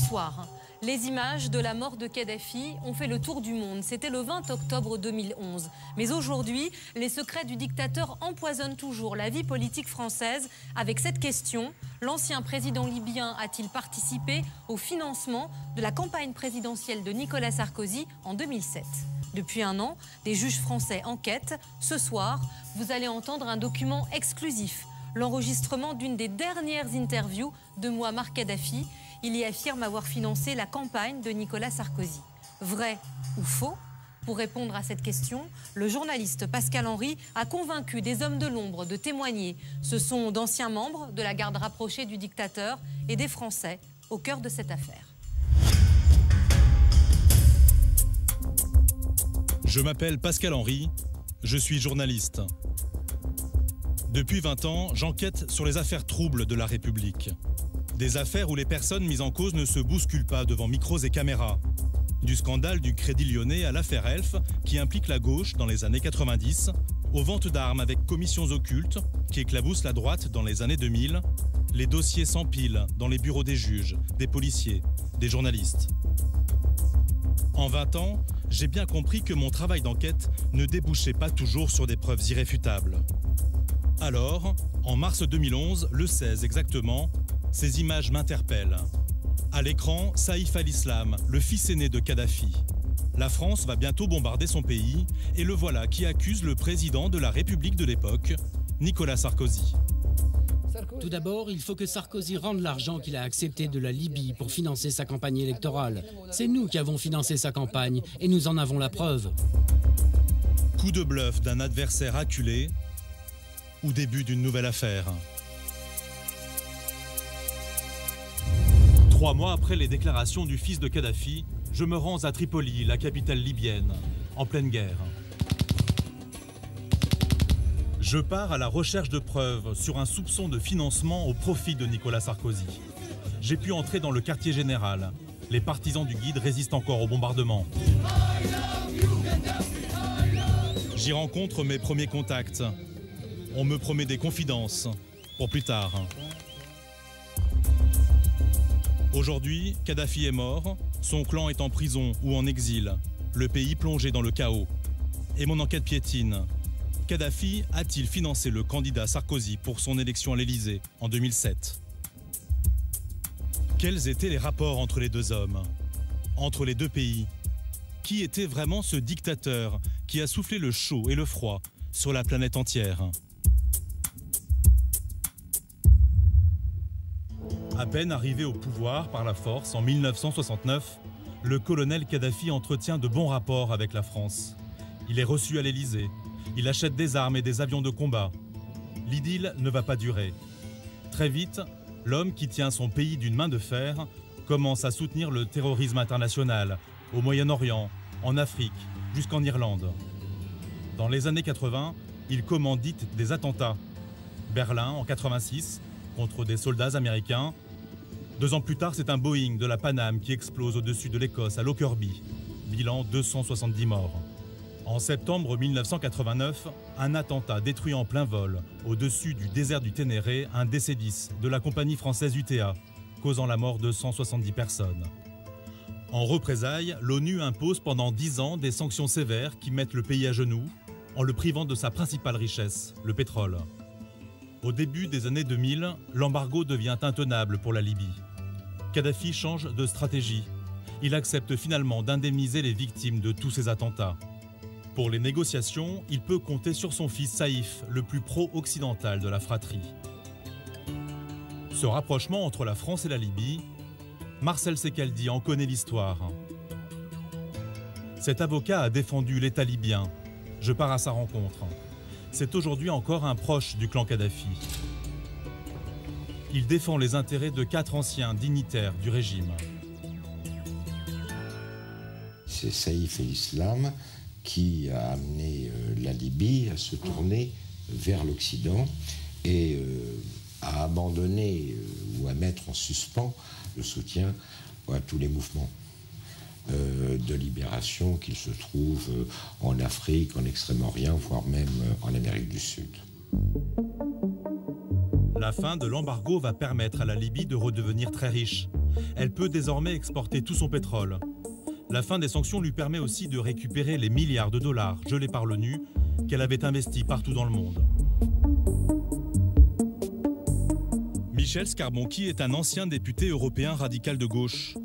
soir, les images de la mort de Kadhafi ont fait le tour du monde. C'était le 20 octobre 2011. Mais aujourd'hui, les secrets du dictateur empoisonnent toujours la vie politique française avec cette question. L'ancien président libyen a-t-il participé au financement de la campagne présidentielle de Nicolas Sarkozy en 2007 ? Depuis un an, des juges français enquêtent. Ce soir, vous allez entendre un document exclusif. L'enregistrement d'une des dernières interviews de Mouammar Kadhafi. Il y affirme avoir financé la campagne de Nicolas Sarkozy. Vrai ou faux ? Pour répondre à cette question, le journaliste Pascal Henry a convaincu des hommes de l'ombre de témoigner. Ce sont d'anciens membres de la garde rapprochée du dictateur et des Français au cœur de cette affaire. Je m'appelle Pascal Henry, je suis journaliste. Depuis 20 ans, j'enquête sur les affaires troubles de la République. Des affaires où les personnes mises en cause ne se bousculent pas devant micros et caméras. Du scandale du Crédit Lyonnais à l'affaire Elf, qui implique la gauche dans les années 90, aux ventes d'armes avec commissions occultes, qui éclaboussent la droite dans les années 2000, les dossiers s'empilent dans les bureaux des juges, des policiers, des journalistes. En 20 ans, j'ai bien compris que mon travail d'enquête ne débouchait pas toujours sur des preuves irréfutables. Alors, en mars 2011, le 16 exactement, ces images m'interpellent. À l'écran, Saïf al-Islam, le fils aîné de Kadhafi. La France va bientôt bombarder son pays et le voilà qui accuse le président de la République de l'époque, Nicolas Sarkozy. Tout d'abord, il faut que Sarkozy rende l'argent qu'il a accepté de la Libye pour financer sa campagne électorale. C'est nous qui avons financé sa campagne et nous en avons la preuve. Coup de bluff d'un adversaire acculé ou début d'une nouvelle affaire. 3 mois après les déclarations du fils de Kadhafi, je me rends à Tripoli, la capitale libyenne, en pleine guerre. Je pars à la recherche de preuves sur un soupçon de financement au profit de Nicolas Sarkozy. J'ai pu entrer dans le quartier général. Les partisans du guide résistent encore au bombardement. J'y rencontre mes premiers contacts. On me promet des confidences pour plus tard. Aujourd'hui, Kadhafi est mort, son clan est en prison ou en exil, le pays plongé dans le chaos. Et mon enquête piétine. Kadhafi a-t-il financé le candidat Sarkozy pour son élection à l'Élysée en 2007 ? Quels étaient les rapports entre les deux hommes, entre les deux pays ? Qui était vraiment ce dictateur qui a soufflé le chaud et le froid sur la planète entière ? À peine arrivé au pouvoir par la force en 1969, le colonel Kadhafi entretient de bons rapports avec la France. Il est reçu à l'Élysée. Il achète des armes et des avions de combat. L'idylle ne va pas durer. Très vite, l'homme qui tient son pays d'une main de fer commence à soutenir le terrorisme international au Moyen-Orient, en Afrique, jusqu'en Irlande. Dans les années 80, il commandite des attentats. Berlin en 86, contre des soldats américains. 2 ans plus tard, c'est un Boeing de la Pan Am qui explose au-dessus de l'Écosse à Lockerbie. Bilan 270 morts. En septembre 1989, un attentat détruit en plein vol, au-dessus du désert du Ténéré, un DC-10 de la compagnie française UTA, causant la mort de 170 personnes. En représailles, l'ONU impose pendant 10 ans des sanctions sévères qui mettent le pays à genoux, en le privant de sa principale richesse, le pétrole. Au début des années 2000, l'embargo devient intenable pour la Libye. Kadhafi change de stratégie. Il accepte finalement d'indemniser les victimes de tous ces attentats. Pour les négociations, il peut compter sur son fils Saïf, le plus pro-occidental de la fratrie. Ce rapprochement entre la France et la Libye, Marcel Secaldi en connaît l'histoire. Cet avocat a défendu l'État libyen. Je pars à sa rencontre. C'est aujourd'hui encore un proche du clan Kadhafi. Il défend les intérêts de 4 anciens dignitaires du régime. C'est Saïf al-Islam qui a amené la Libye à se tourner vers l'Occident et à abandonner ou à mettre en suspens le soutien à tous les mouvements de libération qu'il se trouve en Afrique, en Extrême-Orient, voire même en Amérique du Sud. La fin de l'embargo va permettre à la Libye de redevenir très riche. Elle peut désormais exporter tout son pétrole. La fin des sanctions lui permet aussi de récupérer les milliards de dollars gelés par l'ONU qu'elle avait investis partout dans le monde. Michel Scarbonchi est un ancien député européen radical de gauche.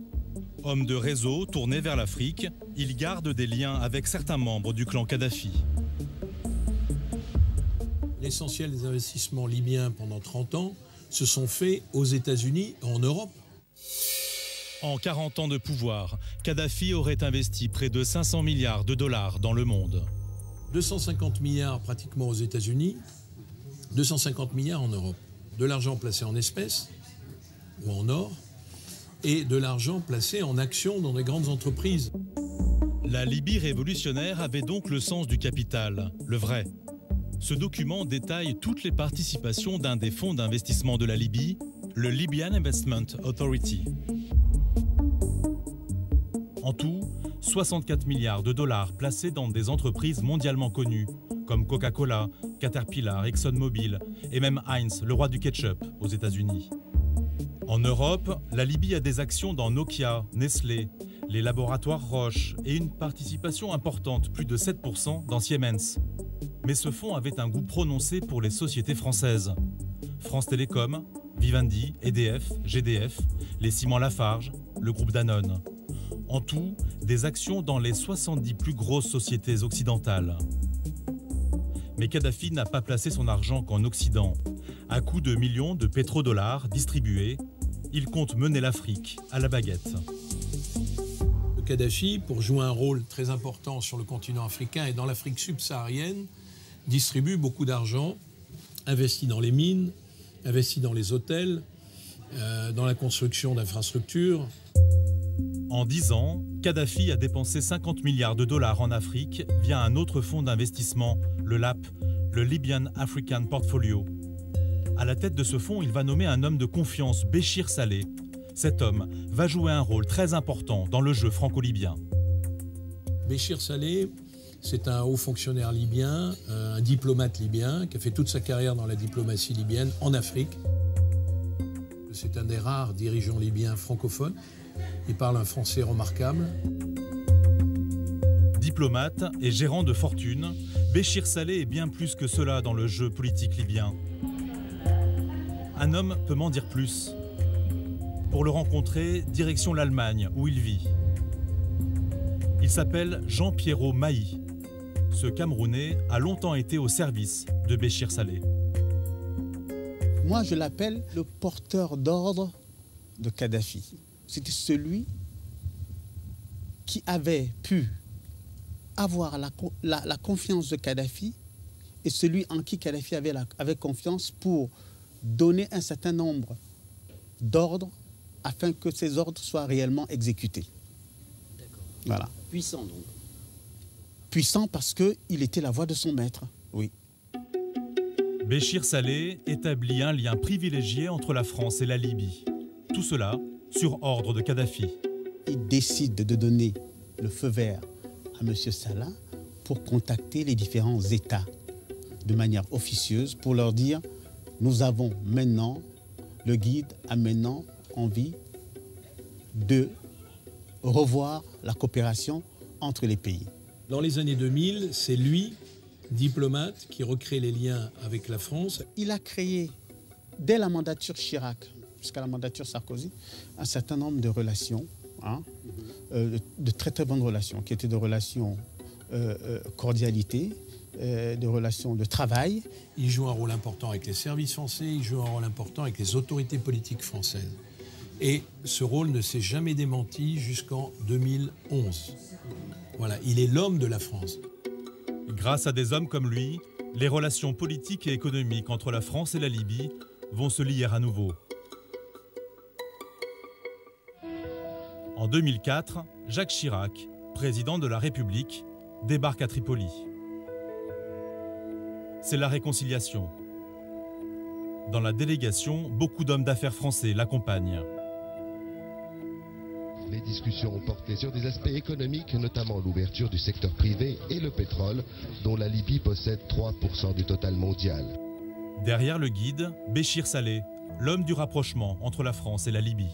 Homme de réseau tourné vers l'Afrique, il garde des liens avec certains membres du clan Kadhafi. L'essentiel des investissements libyens pendant 30 ans se sont faits aux États-Unis et en Europe. En 40 ans de pouvoir, Kadhafi aurait investi près de 500 milliards de dollars dans le monde. 250 milliards pratiquement aux États-Unis, 250 milliards en Europe. De l'argent placé en espèces ou en or et de l'argent placé en actions dans des grandes entreprises. La Libye révolutionnaire avait donc le sens du capital, le vrai. Ce document détaille toutes les participations d'un des fonds d'investissement de la Libye, le Libyan Investment Authority. En tout, 64 milliards de dollars placés dans des entreprises mondialement connues, comme Coca-Cola, Caterpillar, ExxonMobil et même Heinz, le roi du ketchup, aux États-Unis. En Europe, la Libye a des actions dans Nokia, Nestlé, les laboratoires Roche et une participation importante, plus de 7%, dans Siemens. Mais ce fonds avait un goût prononcé pour les sociétés françaises. France Télécom, Vivendi, EDF, GDF, les ciments Lafarge, le groupe Danone. En tout, des actions dans les 70 plus grosses sociétés occidentales. Mais Kadhafi n'a pas placé son argent qu'en Occident. À coups de millions de pétrodollars distribués, il compte mener l'Afrique à la baguette. Le Kadhafi, pour jouer un rôle très important sur le continent africain et dans l'Afrique subsaharienne, distribue beaucoup d'argent, investit dans les mines, investit dans les hôtels, dans la construction d'infrastructures. En 10 ans, Kadhafi a dépensé 50 milliards de dollars en Afrique via un autre fonds d'investissement, le LAP, le Libyan African Portfolio. À la tête de ce fonds, il va nommer un homme de confiance, Béchir Saleh. Cet homme va jouer un rôle très important dans le jeu franco-libyen. Béchir Saleh, c'est un haut fonctionnaire libyen, un diplomate libyen qui a fait toute sa carrière dans la diplomatie libyenne en Afrique. C'est un des rares dirigeants libyens francophones. Il parle un français remarquable. Diplomate et gérant de fortune, Béchir Saleh est bien plus que cela dans le jeu politique libyen. Un homme peut m'en dire plus. Pour le rencontrer, direction l'Allemagne, où il vit. Il s'appelle Jean-Pierrot Mahi. Ce Camerounais a longtemps été au service de Béchir Saleh. Moi, je l'appelle le porteur d'ordre de Kadhafi. C'était celui qui avait pu avoir la confiance de Kadhafi et celui en qui Kadhafi avait confiance pour donner un certain nombre d'ordres afin que ces ordres soient réellement exécutés. D'accord. Voilà. Puissant donc. Puissant parce qu'il était la voix de son maître, oui. Béchir Saleh établit un lien privilégié entre la France et la Libye. Tout cela sur ordre de Kadhafi. Il décide de donner le feu vert à M. Salah pour contacter les différents États de manière officieuse pour leur dire « Nous avons maintenant, le guide a maintenant envie de revoir la coopération entre les pays. » Dans les années 2000, c'est lui, diplomate, qui recrée les liens avec la France. Il a créé, dès la mandature Chirac jusqu'à la mandature Sarkozy, un certain nombre de relations, de très très bonnes relations, qui étaient de relations cordialité, de relations de travail. Il joue un rôle important avec les services français, il joue un rôle important avec les autorités politiques françaises. Et ce rôle ne s'est jamais démenti jusqu'en 2011. Voilà, il est l'homme de la France. Grâce à des hommes comme lui, les relations politiques et économiques entre la France et la Libye vont se lier à nouveau. En 2004, Jacques Chirac, président de la République, débarque à Tripoli. C'est la réconciliation. Dans la délégation, beaucoup d'hommes d'affaires français l'accompagnent. Les discussions ont porté sur des aspects économiques, notamment l'ouverture du secteur privé et le pétrole, dont la Libye possède 3% du total mondial. Derrière le guide, Béchir Saleh, l'homme du rapprochement entre la France et la Libye.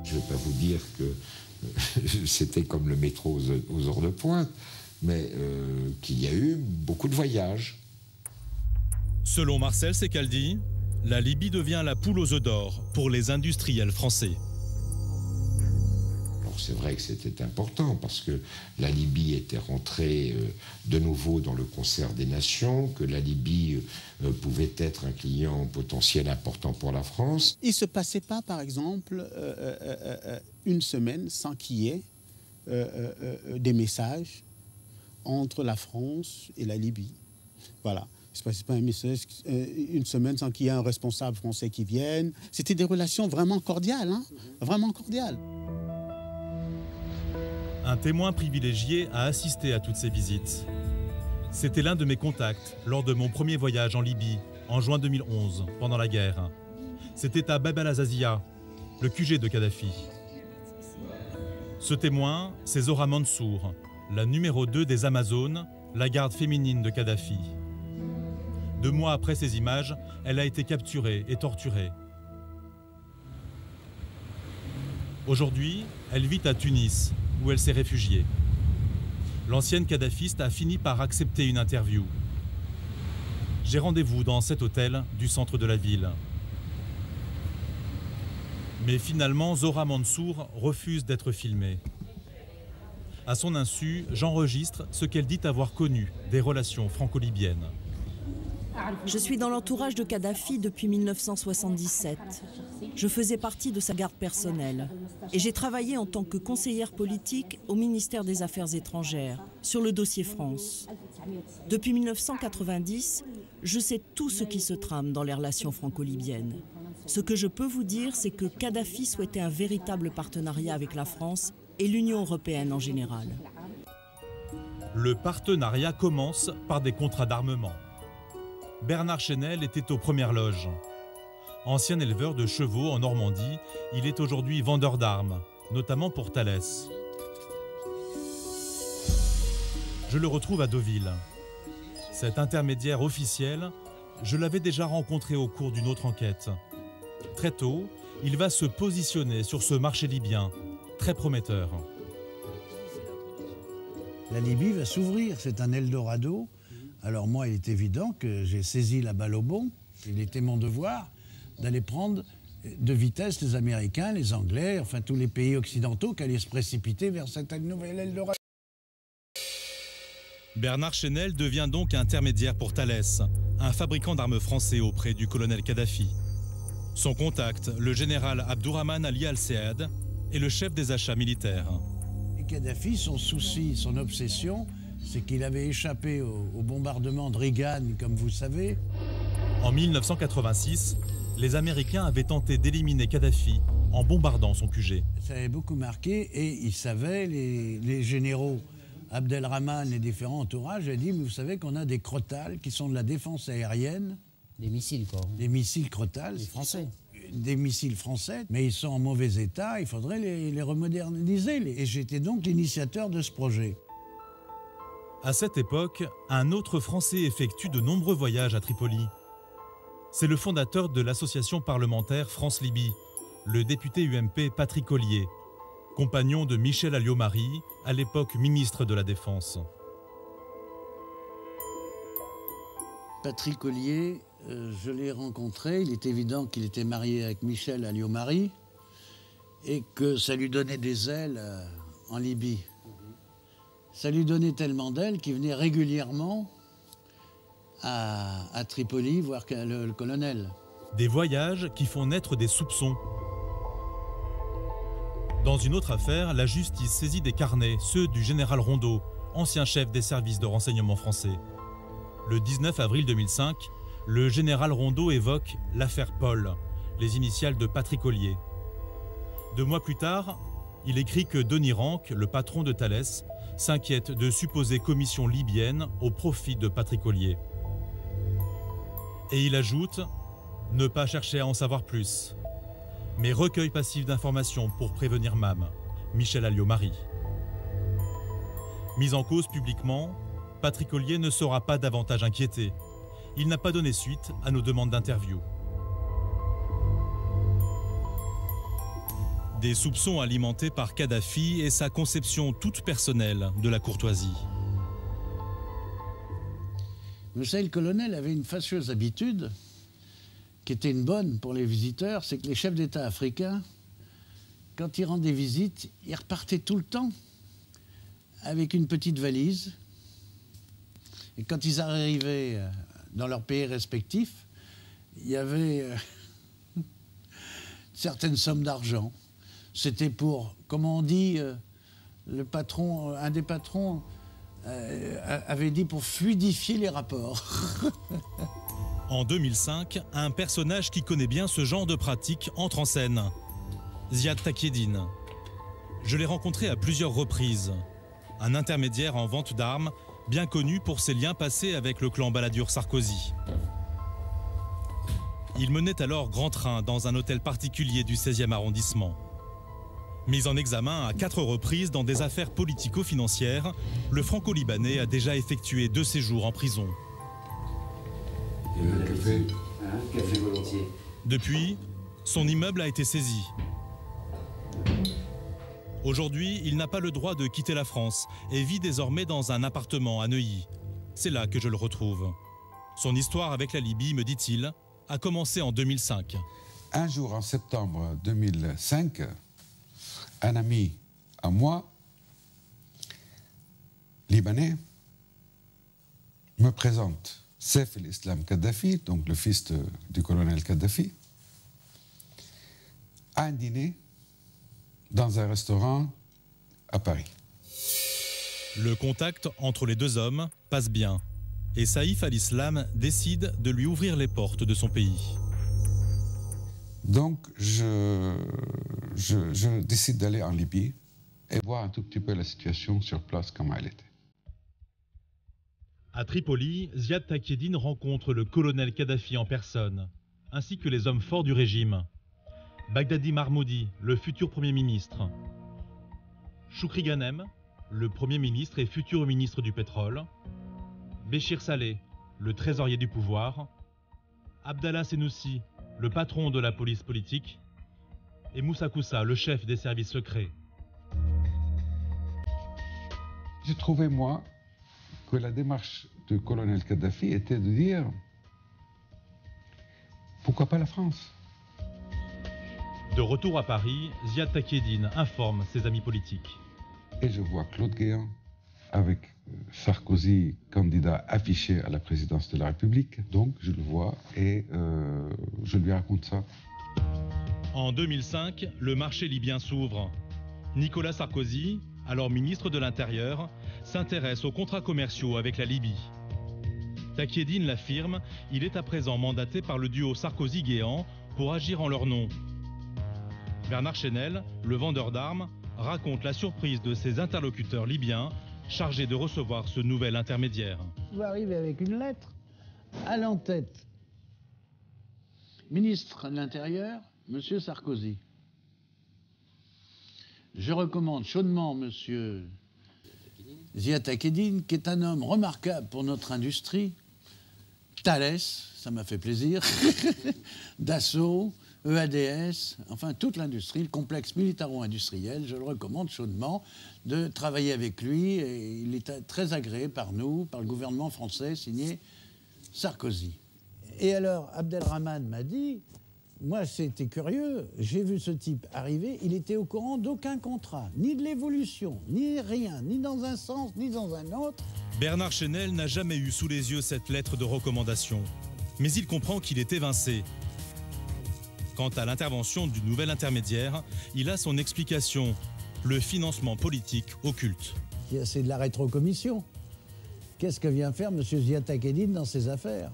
Je ne vais pas vous dire que c'était comme le métro aux heures de pointe, mais qu'il y a eu beaucoup de voyages. Selon Marcel Secaldi, la Libye devient la poule aux œufs d'or pour les industriels français. C'est vrai que c'était important parce que la Libye était rentrée de nouveau dans le concert des nations, que la Libye pouvait être un client potentiel important pour la France. Il ne se passait pas, par exemple, une semaine sans qu'il y ait des messages entre la France et la Libye. Voilà. Il ne se passait pas une semaine sans qu'il y ait un responsable français qui vienne. C'était des relations vraiment cordiales, hein, vraiment cordiales. Un témoin privilégié a assisté à toutes ces visites. C'était l'un de mes contacts lors de mon premier voyage en Libye, en juin 2011, pendant la guerre. C'était à Bab el-Azazia, le QG de Kadhafi. Ce témoin, c'est Zora Mansour, la numéro 2 des Amazones, la garde féminine de Kadhafi. 2 mois après ces images, elle a été capturée et torturée. Aujourd'hui, elle vit à Tunis, où elle s'est réfugiée. L'ancienne kadhafiste a fini par accepter une interview. J'ai rendez-vous dans cet hôtel du centre de la ville. Mais finalement, Zora Mansour refuse d'être filmée. À son insu, j'enregistre ce qu'elle dit avoir connu des relations franco-libyennes. Je suis dans l'entourage de Kadhafi depuis 1977. Je faisais partie de sa garde personnelle. Et j'ai travaillé en tant que conseillère politique au ministère des Affaires étrangères, sur le dossier France. Depuis 1990, je sais tout ce qui se trame dans les relations franco-libyennes. Ce que je peux vous dire, c'est que Kadhafi souhaitait un véritable partenariat avec la France et l'Union européenne en général. Le partenariat commence par des contrats d'armement. Bernard Chenel était aux premières loges. Ancien éleveur de chevaux en Normandie, il est aujourd'hui vendeur d'armes, notamment pour Thales. Je le retrouve à Deauville. Cet intermédiaire officiel, je l'avais déjà rencontré au cours d'une autre enquête. Très tôt, il va se positionner sur ce marché libyen, très prometteur. La Libye va s'ouvrir, c'est un Eldorado. Alors moi, il est évident que j'ai saisi la balle au bond. Il était mon devoir d'aller prendre de vitesse les Américains, les Anglais, enfin tous les pays occidentaux qui allaient se précipiter vers cette nouvelle Eldorado. Bernard Chenel devient donc intermédiaire pour Thales, un fabricant d'armes français auprès du colonel Kadhafi. Son contact, le général Abdourahman Ali Al-Saad, est le chef des achats militaires. Et Kadhafi, son souci, son obsession, c'est qu'il avait échappé au bombardement de Reagan, comme vous savez. En 1986, les Américains avaient tenté d'éliminer Kadhafi en bombardant son QG. Ça avait beaucoup marqué et ils savaient, les généraux, Abdelrahman, les différents entourages, avaient dit, mais vous savez qu'on a des Crotales qui sont de la défense aérienne. Des missiles, quoi. Des missiles Crotales. Des Français. Des missiles français, mais ils sont en mauvais état, il faudrait les remoderniser. Et j'étais donc l'initiateur de ce projet. À cette époque, un autre Français effectue de nombreux voyages à Tripoli. C'est le fondateur de l'association parlementaire France-Libye, le député UMP Patrick Ollier, compagnon de Michel Alliot-Marie, à l'époque ministre de la Défense. Patrick Ollier, je l'ai rencontré, il est évident qu'il était marié avec Michel Alliot-Marie et que ça lui donnait des ailes en Libye. Ça lui donnait tellement d'ailes qu'il venait régulièrement à Tripoli voir le colonel. Des voyages qui font naître des soupçons. Dans une autre affaire, la justice saisit des carnets, ceux du général Rondeau, ancien chef des services de renseignement français. Le 19 avril 2005, le général Rondeau évoque l'affaire Paul, les initiales de Patrick Ollier. 2 mois plus tard, il écrit que Denis Ranc, le patron de Thales, s'inquiète de supposées commissions libyennes au profit de Patrick Ollier. Et il ajoute « Ne pas chercher à en savoir plus », mais recueil passif d'informations pour prévenir MAM, Michel Alliot-Marie. Mis en cause publiquement, Patrick Ollier ne sera pas davantage inquiété. Il n'a pas donné suite à nos demandes d'interview. Des soupçons alimentés par Kadhafi et sa conception toute personnelle de la courtoisie. Vous savez, le colonel avait une fâcheuse habitude, qui était une bonne pour les visiteurs, c'est que les chefs d'État africains, quand ils rendaient visite, ils repartaient tout le temps avec une petite valise. Et quand ils arrivaient dans leur pays respectifs, il y avait certaines sommes d'argent. C'était pour, comme on dit, le patron, un des patrons avait dit pour fluidifier les rapports. En 2005, un personnage qui connaît bien ce genre de pratique entre en scène. Ziad Takieddine. Je l'ai rencontré à plusieurs reprises. Un intermédiaire en vente d'armes, bien connu pour ses liens passés avec le clan Balladur-Sarkozy. Il menait alors grand train dans un hôtel particulier du 16e arrondissement. Mis en examen à 4 reprises dans des affaires politico-financières, le franco-libanais a déjà effectué 2 séjours en prison. Un café. Un café volontiers. Depuis, son immeuble a été saisi. Aujourd'hui, il n'a pas le droit de quitter la France et vit désormais dans un appartement à Neuilly. C'est là que je le retrouve. Son histoire avec la Libye, me dit-il, a commencé en 2005. Un jour, en septembre 2005, un ami à moi, libanais, me présente Saif el-Islam Kadhafi, donc le fils du colonel Kadhafi, à un dîner dans un restaurant à Paris. Le contact entre les deux hommes passe bien et Saïf al-Islam décide de lui ouvrir les portes de son pays. Donc je décide d'aller en Libye et voir un tout petit peu la situation sur place, comment elle était. À Tripoli, Ziad Takieddine rencontre le colonel Kadhafi en personne, ainsi que les hommes forts du régime. Bagdadi Marmoudi, le futur Premier ministre. Choukri Ghanem, le Premier ministre et futur ministre du pétrole. Béchir Saleh, le trésorier du pouvoir. Abdallah Senoussi, le patron de la police politique. Et Moussa Koussa, le chef des services secrets. J'ai trouvé, moi, que la démarche du colonel Kadhafi était de dire pourquoi pas la France? De retour à Paris, Ziad Takieddine informe ses amis politiques. Et je vois Claude Guéant avec Sarkozy, candidat affiché à la présidence de la République. Donc je le vois et je lui raconte ça. En 2005, le marché libyen s'ouvre. Nicolas Sarkozy, alors ministre de l'Intérieur, s'intéresse aux contrats commerciaux avec la Libye. Takieddine l'affirme, il est à présent mandaté par le duo Sarkozy-Guéant pour agir en leur nom. Bernard Chenel, le vendeur d'armes, raconte la surprise de ses interlocuteurs libyens chargés de recevoir ce nouvel intermédiaire. Je vais arriver avec une lettre à l'en-tête. Ministre de l'Intérieur, Monsieur Sarkozy. Je recommande chaudement Monsieur Ziad Takieddine, qui est un homme remarquable pour notre industrie. Thales, ça m'a fait plaisir, Dassault, EADS, enfin toute l'industrie, le complexe militaro-industriel, je le recommande chaudement de travailler avec lui. Et il est très agréé par nous, par le gouvernement français, signé Sarkozy. Et alors, Abdelrahman m'a dit, moi c'était curieux, j'ai vu ce type arriver, il était au courant d'aucun contrat, ni de l'évolution, ni rien, ni dans un sens, ni dans un autre. Bernard Chenel n'a jamais eu sous les yeux cette lettre de recommandation, mais il comprend qu'il est évincé. Quant à l'intervention du nouvel intermédiaire, il a son explication, le financement politique occulte. C'est de la rétrocommission. Qu'est-ce que vient faire M. Ziad Takieddine dans ses affaires?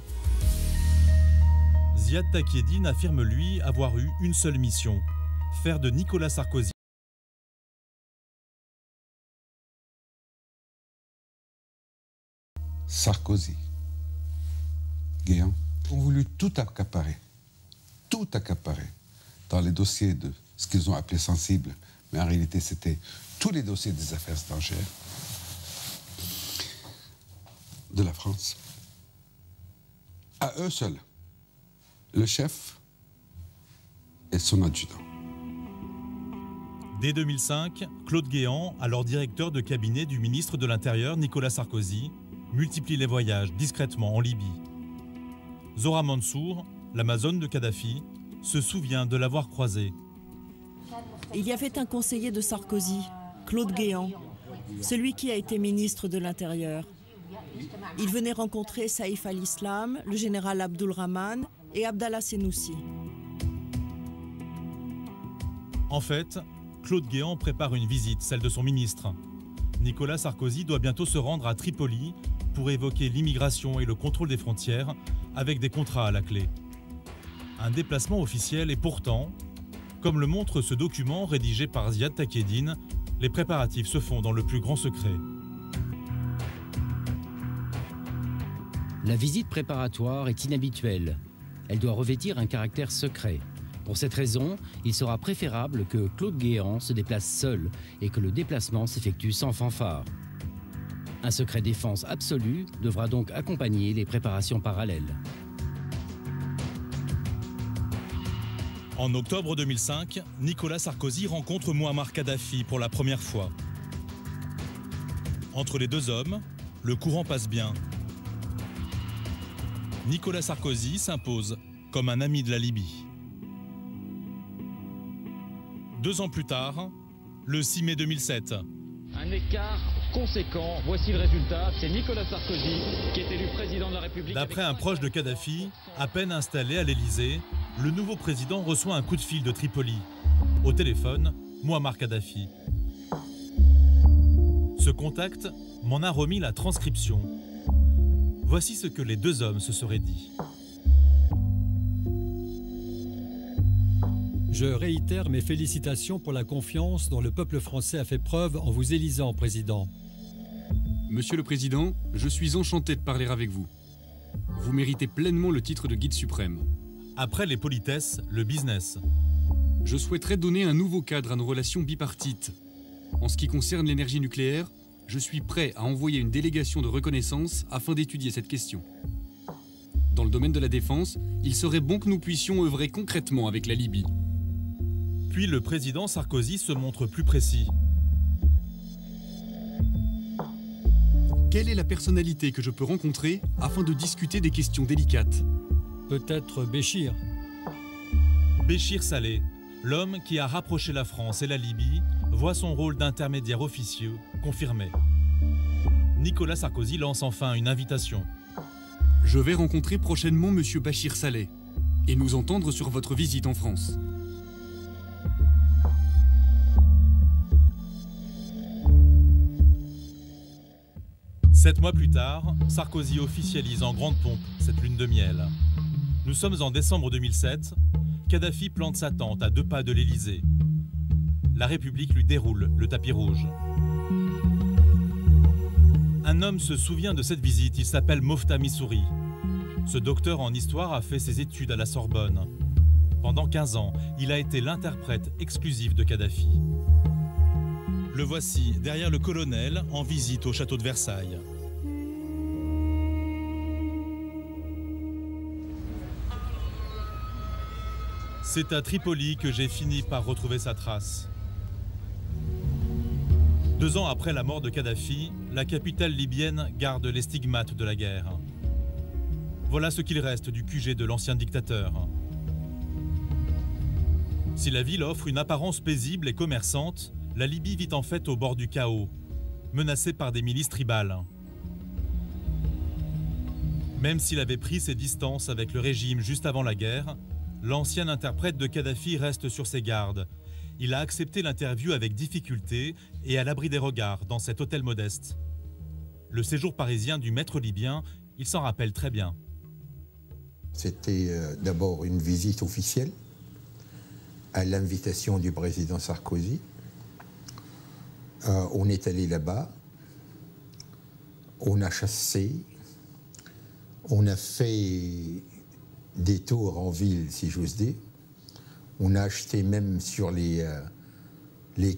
Ziad Takieddine affirme, lui, avoir eu une seule mission, faire de Nicolas Sarkozy Sarkozy, Guéant, ont voulu tout accaparer dans les dossiers de ce qu'ils ont appelé sensibles, mais en réalité c'était tous les dossiers des affaires étrangères de la France. À eux seuls, le chef et son adjudant. Dès 2005, Claude Guéant, alors directeur de cabinet du ministre de l'Intérieur Nicolas Sarkozy, multiplie les voyages discrètement en Libye. Zora Mansour, l'Amazone de Kadhafi, se souvient de l'avoir croisé. Il y avait un conseiller de Sarkozy, Claude Guéant, celui qui a été ministre de l'Intérieur. Il venait rencontrer Saïf al-Islam, le général Abdulrahman et Abdallah Senoussi. En fait, Claude Guéant prépare une visite, celle de son ministre. Nicolas Sarkozy doit bientôt se rendre à Tripoli pour évoquer l'immigration et le contrôle des frontières avec des contrats à la clé. Un déplacement officiel et pourtant, comme le montre ce document rédigé par Ziad Takeddine, les préparatifs se font dans le plus grand secret. La visite préparatoire est inhabituelle. Elle doit revêtir un caractère secret. Pour cette raison, il sera préférable que Claude Guéant se déplace seul et que le déplacement s'effectue sans fanfare. Un secret défense absolu devra donc accompagner les préparations parallèles. En octobre 2005, Nicolas Sarkozy rencontre Mouammar Kadhafi pour la première fois. Entre les deux hommes, le courant passe bien. Nicolas Sarkozy s'impose comme un ami de la Libye. 2 ans plus tard, le 6 mai 2007. Un écart conséquent, voici le résultat, c'est Nicolas Sarkozy qui est élu président de la République. D'après un proche de Kadhafi, à peine installé à l'Élysée, le nouveau président reçoit un coup de fil de Tripoli. Au téléphone, Mouammar Kadhafi. Ce contact m'en a remis la transcription. Voici ce que les deux hommes se seraient dit. Je réitère mes félicitations pour la confiance dont le peuple français a fait preuve en vous élisant, Président. Monsieur le Président, je suis enchanté de parler avec vous. Vous méritez pleinement le titre de guide suprême. Après les politesses, le business. Je souhaiterais donner un nouveau cadre à nos relations bipartites. En ce qui concerne l'énergie nucléaire, je suis prêt à envoyer une délégation de reconnaissance afin d'étudier cette question. Dans le domaine de la défense, il serait bon que nous puissions œuvrer concrètement avec la Libye. Puis le président Sarkozy se montre plus précis. Quelle est la personnalité que je peux rencontrer afin de discuter des questions délicates? Peut-être Béchir. Béchir Saleh, l'homme qui a rapproché la France et la Libye, voit son rôle d'intermédiaire officieux confirmé. Nicolas Sarkozy lance enfin une invitation. Je vais rencontrer prochainement M. Béchir Saleh et nous entendre sur votre visite en France. Sept mois plus tard, Sarkozy officialise en grande pompe cette lune de miel. Nous sommes en décembre 2007. Kadhafi plante sa tente à 2 pas de l'Élysée. La République lui déroule le tapis rouge. Un homme se souvient de cette visite, il s'appelle Mofta Missouri. Ce docteur en histoire a fait ses études à la Sorbonne. Pendant 15 ans, il a été l'interprète exclusif de Kadhafi. Le voici derrière le colonel en visite au château de Versailles. C'est à Tripoli que j'ai fini par retrouver sa trace. 2 ans après la mort de Kadhafi, la capitale libyenne garde les stigmates de la guerre. Voilà ce qu'il reste du QG de l'ancien dictateur. Si la ville offre une apparence paisible et commerçante, la Libye vit en fait au bord du chaos, menacée par des milices tribales. Même s'il avait pris ses distances avec le régime juste avant la guerre, l'ancien interprète de Kadhafi reste sur ses gardes. Il a accepté l'interview avec difficulté et à l'abri des regards dans cet hôtel modeste. Le séjour parisien du maître libyen, il s'en rappelle très bien. C'était d'abord une visite officielle à l'invitation du président Sarkozy. On est allé là-bas, on a chassé, on a fait des tours en ville, si j'ose dire. On a acheté même sur les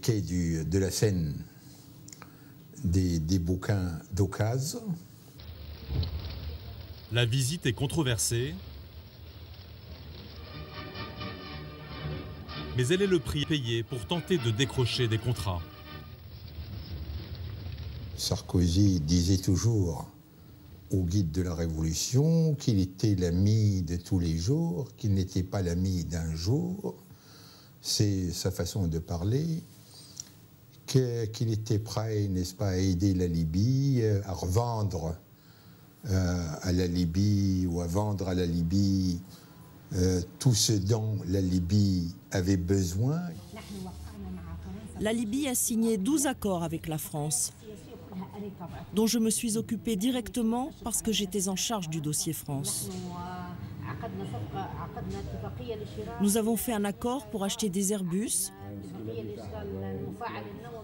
quais de la Seine des bouquins d'occasion. La visite est controversée, mais elle est le prix payé pour tenter de décrocher des contrats. Sarkozy disait toujours au guide de la Révolution qu'il était l'ami de tous les jours, qu'il n'était pas l'ami d'un jour. C'est sa façon de parler, qu'il était prêt, n'est-ce pas, à aider la Libye, à revendre à la Libye ou à vendre à la Libye tout ce dont la Libye avait besoin. La Libye a signé 12 accords avec la France, dont je me suis occupée directement parce que j'étais en charge du dossier France. Nous avons fait un accord pour acheter des Airbus,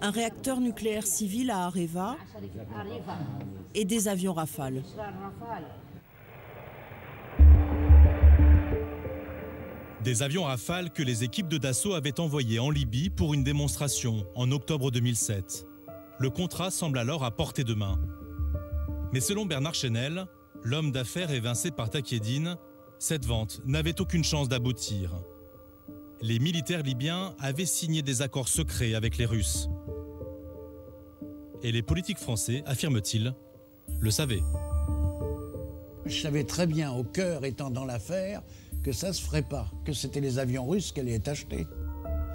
un réacteur nucléaire civil à Areva et des avions Rafale. Des avions Rafale que les équipes de Dassault avaient envoyés en Libye pour une démonstration en octobre 2007. Le contrat semble alors à portée de main. Mais selon Bernard Chenel, l'homme d'affaires évincé par Takieddine, cette vente n'avait aucune chance d'aboutir. Les militaires libyens avaient signé des accords secrets avec les Russes. Et les politiques français, affirment-ils, le savaient. Je savais très bien, au cœur étant dans l'affaire, que ça ne se ferait pas, que c'était les avions russes qui allaient être achetés.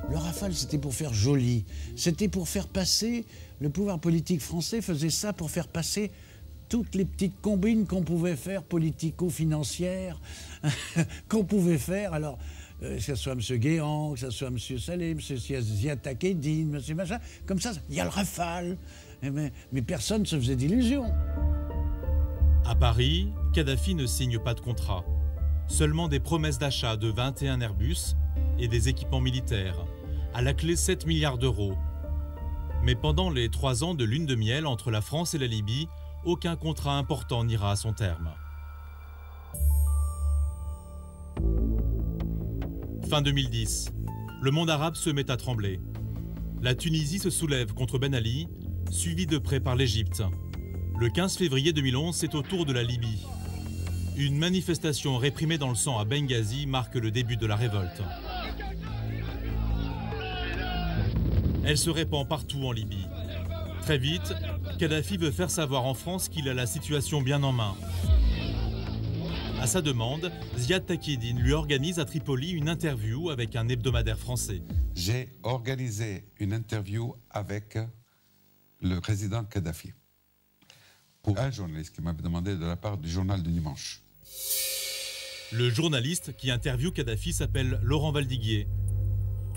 Le Rafale, c'était pour faire joli, c'était pour faire passer, le pouvoir politique français faisait ça pour faire passer toutes les petites combines qu'on pouvait faire, politico-financières, qu'on pouvait faire, alors, que ce soit M. Guéant, que ce soit M. Saleh, M. Ziad Takieddine, M. machin, comme ça, il y a le Rafale, mais personne ne se faisait d'illusions. À Paris, Kadhafi ne signe pas de contrat, seulement des promesses d'achat de 21 Airbus et des équipements militaires, à la clé 7 milliards d'euros. Mais pendant les 3 ans de lune de miel entre la France et la Libye, aucun contrat important n'ira à son terme. Fin 2010, le monde arabe se met à trembler. La Tunisie se soulève contre Ben Ali, suivi de près par l'Égypte. Le 15 février 2011, c'est au tour de la Libye. Une manifestation réprimée dans le sang à Benghazi marque le début de la révolte. Elle se répand partout en Libye. Très vite, Kadhafi veut faire savoir en France qu'il a la situation bien en main. À sa demande, Ziad Takieddine lui organise à Tripoli une interview avec un hebdomadaire français. J'ai organisé une interview avec le président Kadhafi pour un journaliste qui m'avait demandé de la part du journal du dimanche. Le journaliste qui interviewe Kadhafi s'appelle Laurent Valdiguier.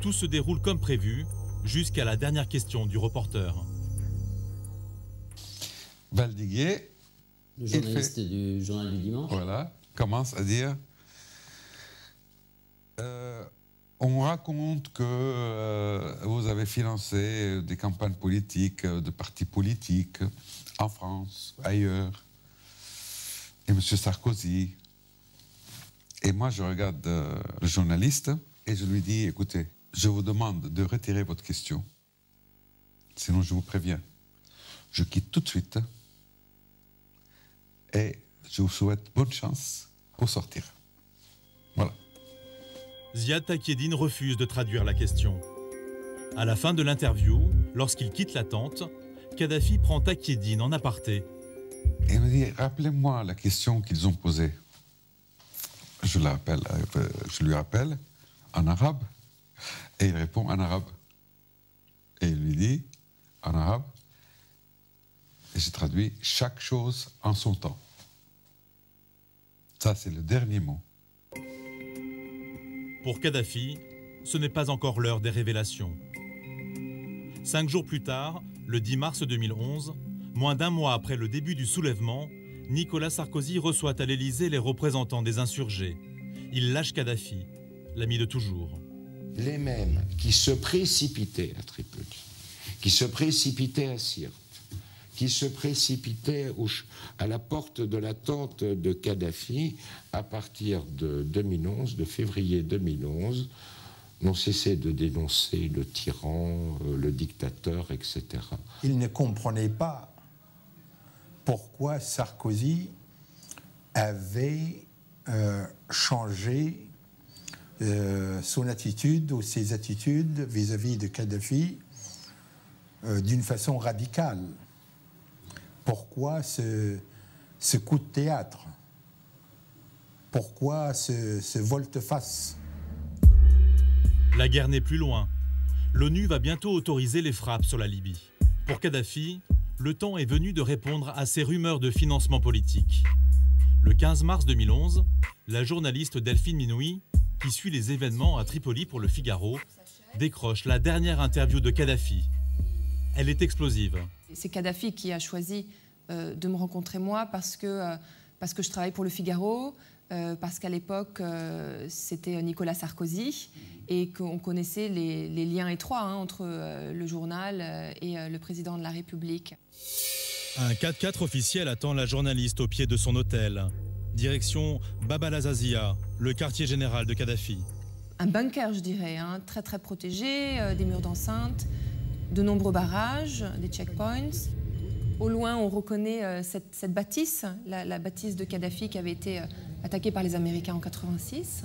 Tout se déroule comme prévu, jusqu'à la dernière question du reporter. Valdiguier, le journaliste du journal du dimanche, voilà, commence à dire on raconte que vous avez financé des campagnes politiques, de partis politiques en France, ailleurs, et M. Sarkozy. Et moi, je regarde le journaliste et je lui dis, écoutez, je vous demande de retirer votre question, sinon je vous préviens, je quitte tout de suite et je vous souhaite bonne chance pour sortir. Voilà. Ziad Takieddine refuse de traduire la question. À la fin de l'interview, lorsqu'il quitte la tente, Kadhafi prend Takieddine en aparté. Et il me dit, rappelez-moi la question qu'ils ont posée. Je lui rappelle en arabe, et il répond en arabe. Et il lui dit, en arabe, et j'ai traduit, chaque chose en son temps. Ça, c'est le dernier mot. Pour Kadhafi, ce n'est pas encore l'heure des révélations. 5 jours plus tard, le 10 mars 2011, moins d'un mois après le début du soulèvement, Nicolas Sarkozy reçoit à l'Élysée les représentants des insurgés. Il lâche Kadhafi, l'ami de toujours. Les mêmes qui se précipitaient à Tripoli, qui se précipitaient à Sirte, qui se précipitaient à la porte de la tente de Kadhafi à partir de 2011, de février 2011, n'ont cessé de dénoncer le tyran, le dictateur, etc. Il ne comprenait pas pourquoi Sarkozy avait changé son attitude ou ses attitudes vis-à-vis de Kadhafi d'une façon radicale. Pourquoi ce coup de théâtre? Pourquoi ce volte-face? La guerre n'est plus loin. L'ONU va bientôt autoriser les frappes sur la Libye. Pour Kadhafi, le temps est venu de répondre à ces rumeurs de financement politique. Le 15 mars 2011, la journaliste Delphine Minoui, qui suit les événements à Tripoli pour Le Figaro, décroche la dernière interview de Kadhafi. Elle est explosive. C'est Kadhafi qui a choisi de me rencontrer moi parce que je travaille pour Le Figaro, parce qu'à l'époque, c'était Nicolas Sarkozy et qu'on connaissait les liens étroits entre le journal et le président de la République. Un 4x4 officiel attend la journaliste au pied de son hôtel. Direction Bab al-Azazia, le quartier général de Kadhafi. Un bunker, je dirais, très très protégé, des murs d'enceinte, de nombreux barrages, des checkpoints. Au loin, on reconnaît cette bâtisse, la bâtisse de Kadhafi qui avait été attaquée par les Américains en 1986.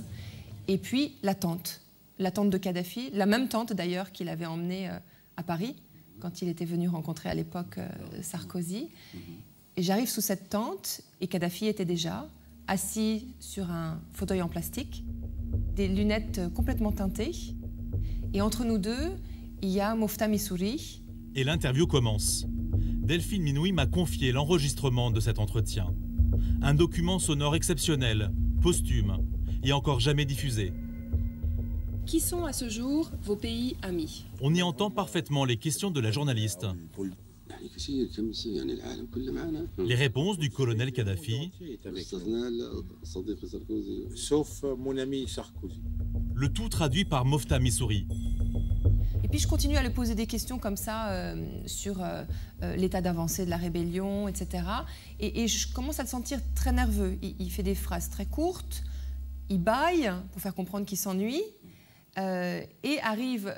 Et puis la tente de Kadhafi, la même tente d'ailleurs qu'il avait emmenée à Paris quand il était venu rencontrer à l'époque Sarkozy. Et j'arrive sous cette tente et Kadhafi était déjà assis sur un fauteuil en plastique, des lunettes complètement teintées. Et entre nous deux, il y a Mofta Missouri. Et l'interview commence. Delphine Minoui m'a confié l'enregistrement de cet entretien. Un document sonore exceptionnel, posthume, et encore jamais diffusé. Qui sont à ce jour vos pays amis? On y entend parfaitement les questions de la journaliste. Les réponses du colonel Kadhafi. Sauf mon ami Sarkozy. Le tout traduit par Mofta Missouri. Et puis je continue à lui poser des questions comme ça sur l'état d'avancée de la rébellion, etc. Et je commence à le sentir très nerveux. Il fait des phrases très courtes, il bâille pour faire comprendre qu'il s'ennuie. Et arrive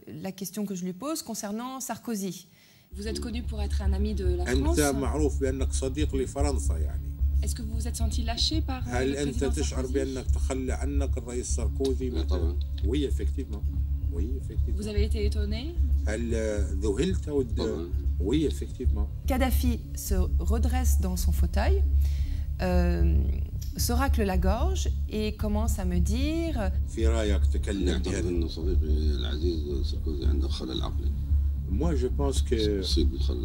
la question que je lui pose concernant Sarkozy. Vous êtes connu pour être un ami de la France. Est-ce que vous vous êtes senti lâché par le président Sarkozy? Oui, effectivement. Oui, effectivement. Vous avez été étonné? Oui, effectivement. Kadhafi se redresse dans son fauteuil, se racle la gorge et commence à me dire moi je pense que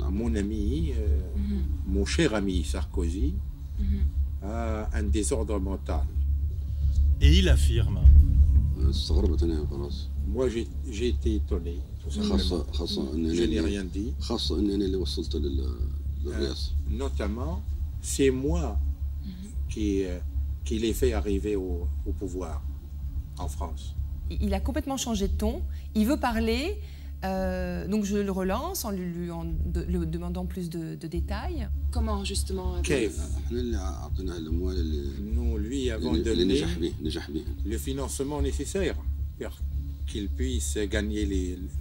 mon ami, mon cher ami Sarkozy a un désordre mental. Et il affirme. Moi j'ai été étonné. Je n'ai rien dit. Notamment, c'est moi qui l'ai fait arriver au pouvoir en France. Il a complètement changé de ton. Il veut parler, donc je le relance en lui demandant plus de détails. Comment justement? Nous lui avons donné le financement nécessaire pour qu'il puisse gagner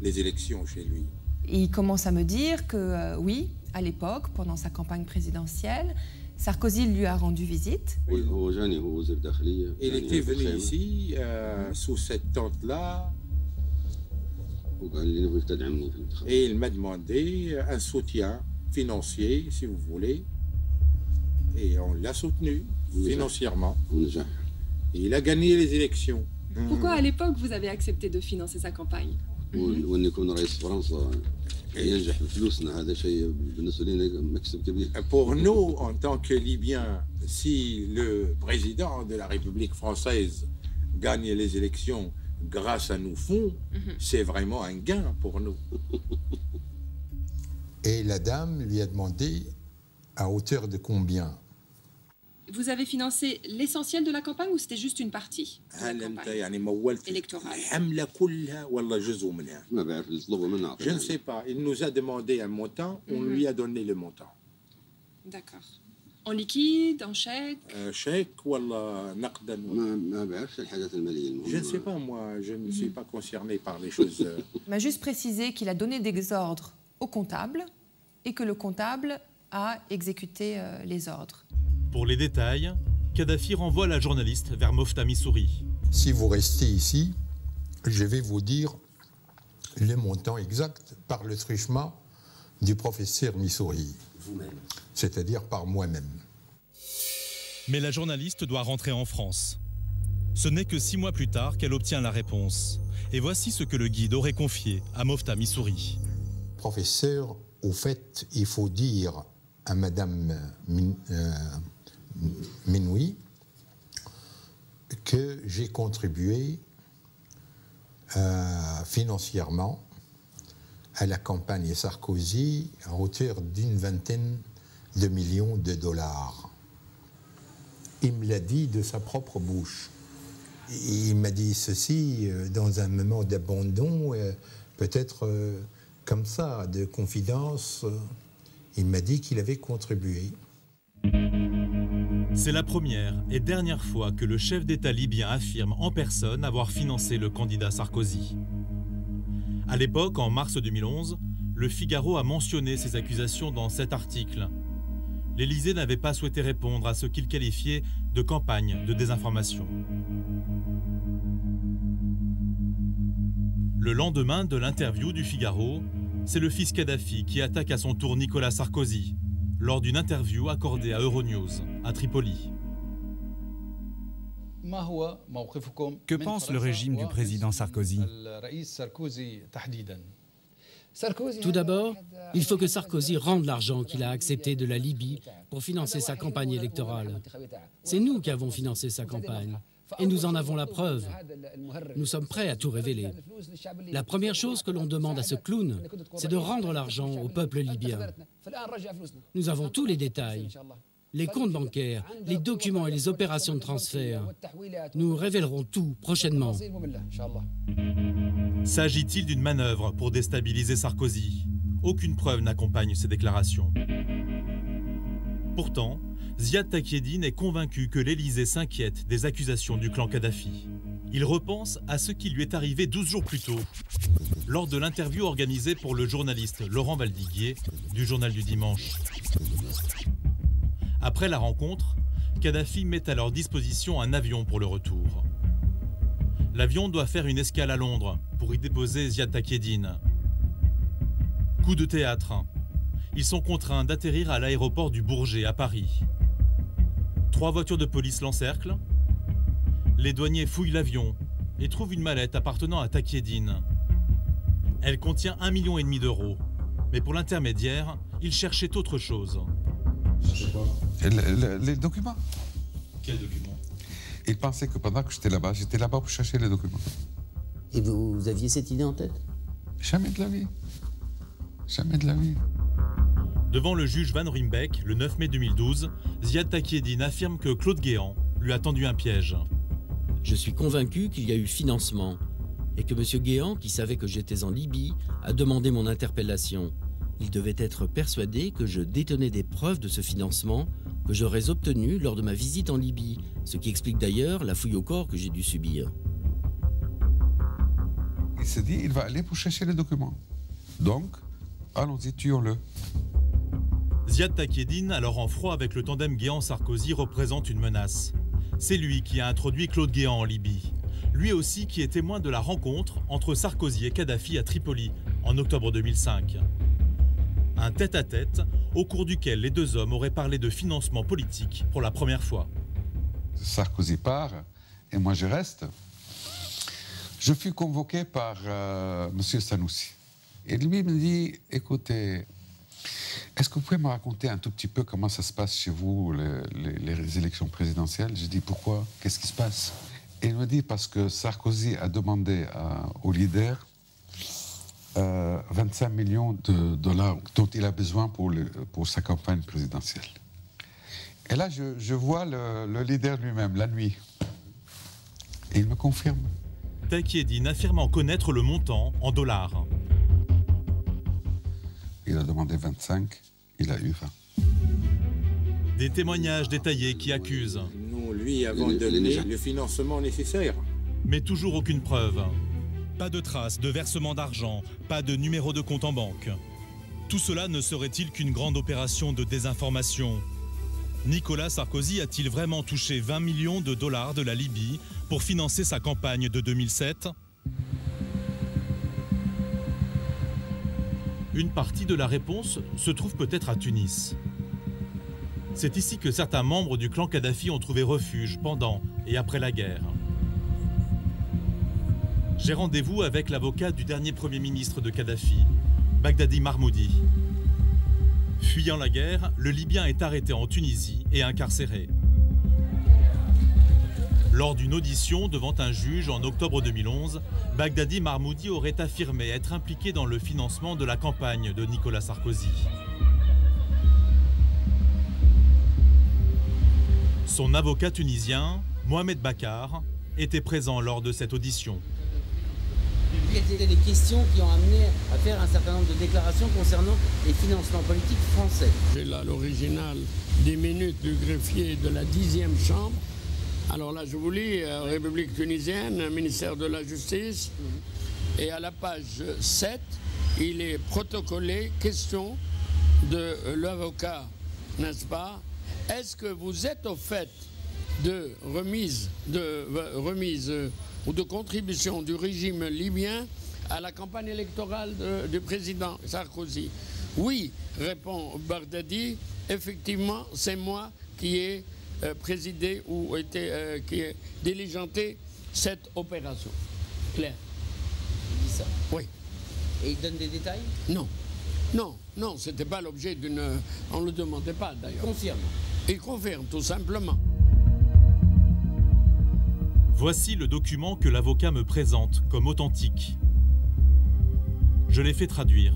les élections chez lui. Et il commence à me dire que oui, à l'époque, pendant sa campagne présidentielle, Sarkozy lui a rendu visite. Il était venu ici, sous cette tente-là, et il m'a demandé un soutien financier, si vous voulez, et on l'a soutenu financièrement. Et il a gagné les élections. Pourquoi à l'époque vous avez accepté de financer sa campagne? Pour nous, en tant que Libyens, si le président de la République française gagne les élections grâce à nos fonds, c'est vraiment un gain pour nous. Et la dame lui a demandé à hauteur de combien? Vous avez financé l'essentiel de la campagne ou c'était juste une partie électorale? Je ne sais pas. Il nous a demandé un montant, on lui a donné le montant. D'accord. En liquide, en chèque? Chèque ou naqdan? Je ne sais pas, moi, je ne suis pas concerné par les choses. Il m'a juste précisé qu'il a donné des ordres au comptable et que le comptable a exécuté les ordres. Pour les détails, Kadhafi renvoie la journaliste vers Mofta Missouri. Si vous restez ici, je vais vous dire le montant exact par le truchement du professeur Missouri. Vous-même. C'est-à-dire par moi-même. Mais la journaliste doit rentrer en France. Ce n'est que 6 mois plus tard qu'elle obtient la réponse. Et voici ce que le guide aurait confié à Mofta Missouri. Professeur, au fait, il faut dire à Madame Menoui que j'ai contribué financièrement à la campagne Sarkozy à hauteur d'une vingtaine de millions de dollars. Il me l'a dit de sa propre bouche. Il m'a dit ceci dans un moment d'abandon, peut-être comme ça, de confidence. Il m'a dit qu'il avait contribué. C'est la première et dernière fois que le chef d'État libyen affirme en personne avoir financé le candidat Sarkozy. À l'époque, en mars 2011, le Figaro a mentionné ces accusations dans cet article. L'Élysée n'avait pas souhaité répondre à ce qu'il qualifiait de campagne de désinformation. Le lendemain de l'interview du Figaro, c'est le fils Kadhafi qui attaque à son tour Nicolas Sarkozy lors d'une interview accordée à Euronews, à Tripoli. Que pense le régime du président Sarkozy? Tout d'abord, il faut que Sarkozy rende l'argent qu'il a accepté de la Libye pour financer sa campagne électorale. C'est nous qui avons financé sa campagne. Et nous en avons la preuve. Nous sommes prêts à tout révéler. La première chose que l'on demande à ce clown, c'est de rendre l'argent au peuple libyen. Nous avons tous les détails. Les comptes bancaires, les documents et les opérations de transfert. Nous révélerons tout prochainement. S'agit-il d'une manœuvre pour déstabiliser Sarkozy? Aucune preuve n'accompagne ces déclarations. Pourtant, Ziad Takieddine est convaincu que l'Élysée s'inquiète des accusations du clan Kadhafi. Il repense à ce qui lui est arrivé 12 jours plus tôt, lors de l'interview organisée pour le journaliste Laurent Valdiguier du Journal du Dimanche. Après la rencontre, Kadhafi met à leur disposition un avion pour le retour. L'avion doit faire une escale à Londres pour y déposer Ziad Takieddine. Coup de théâtre. Ils sont contraints d'atterrir à l'aéroport du Bourget à Paris. 3 voitures de police l'encerclent. Les douaniers fouillent l'avion et trouvent une mallette appartenant à Takieddine. Elle contient 1,5 million d'euros. Mais pour l'intermédiaire, ils cherchaient autre chose. Les documents. Quels documents? Il pensait que pendant que j'étais là-bas pour chercher les documents. Et vous aviez cette idée en tête? Jamais de la vie. Jamais de la vie. Devant le juge Van Rimbeck, le 9 mai 2012, Ziad Takieddine affirme que Claude Guéant lui a tendu un piège. Je suis convaincu qu'il y a eu financement et que M. Guéant, qui savait que j'étais en Libye, a demandé mon interpellation. Il devait être persuadé que je détenais des preuves de ce financement que j'aurais obtenu lors de ma visite en Libye, ce qui explique d'ailleurs la fouille au corps que j'ai dû subir. Il s'est dit, il va aller pour chercher les documents. Donc, allons-y, tuons-le. Ziad Takieddine, alors en froid avec le tandem Guéant-Sarkozy, représente une menace. C'est lui qui a introduit Claude Guéant en Libye. Lui aussi qui est témoin de la rencontre entre Sarkozy et Kadhafi à Tripoli en octobre 2005. Un tête-à-tête au cours duquel les deux hommes auraient parlé de financement politique pour la première fois. Sarkozy part et moi je reste. Je fus convoqué par M. Sanoussi. Et lui me dit, écoutez, est-ce que vous pouvez me raconter un tout petit peu comment ça se passe chez vous, les élections présidentielles? Je dis, pourquoi? Qu'est-ce qui se passe? Et il me dit, parce que Sarkozy a demandé au leader 25 millions de dollars dont il a besoin pour sa campagne présidentielle. Et là, je vois le leader lui-même, la nuit. Et il me confirme. Takieddine affirmant connaître le montant en dollars. Il a demandé 25, il a eu 20. Des témoignages détaillés qui accusent. Nous lui avons donné le financement nécessaire. Mais toujours aucune preuve. Pas de traces de versement d'argent, pas de numéro de compte en banque. Tout cela ne serait-il qu'une grande opération de désinformation? Nicolas Sarkozy a-t-il vraiment touché 20 millions de dollars de la Libye pour financer sa campagne de 2007 ? Une partie de la réponse se trouve peut-être à Tunis. C'est ici que certains membres du clan Kadhafi ont trouvé refuge pendant et après la guerre. J'ai rendez-vous avec l'avocat du dernier Premier ministre de Kadhafi, Bagdadi Marmoudi. Fuyant la guerre, le Libyen est arrêté en Tunisie et incarcéré. Lors d'une audition devant un juge en octobre 2011, Bagdadi Marmoudi aurait affirmé être impliqué dans le financement de la campagne de Nicolas Sarkozy. Son avocat tunisien, Mohamed Bakar, était présent lors de cette audition. Quelles étaient les questions qui ont amené à faire un certain nombre de déclarations concernant les financements politiques français? J'ai là l'original des minutes du greffier de la 10e chambre. Alors là, je vous lis, République tunisienne, ministère de la Justice. Et à la page 7, il est protocolé, question de l'avocat, n'est-ce pas? Est-ce que vous êtes au fait de remise ou de contribution du régime libyen à la campagne électorale du président Sarkozy? Oui, répond Bagdadi, effectivement, c'est moi qui ai présidé ou qui ai diligenté cette opération. Claire. Il dit ça? Oui. Et il donne des détails? Non. Non, non, c'était pas l'objet d'une... On ne le demandait pas d'ailleurs. Il confirme? Il confirme, tout simplement. Voici le document que l'avocat me présente comme authentique. Je l'ai fait traduire.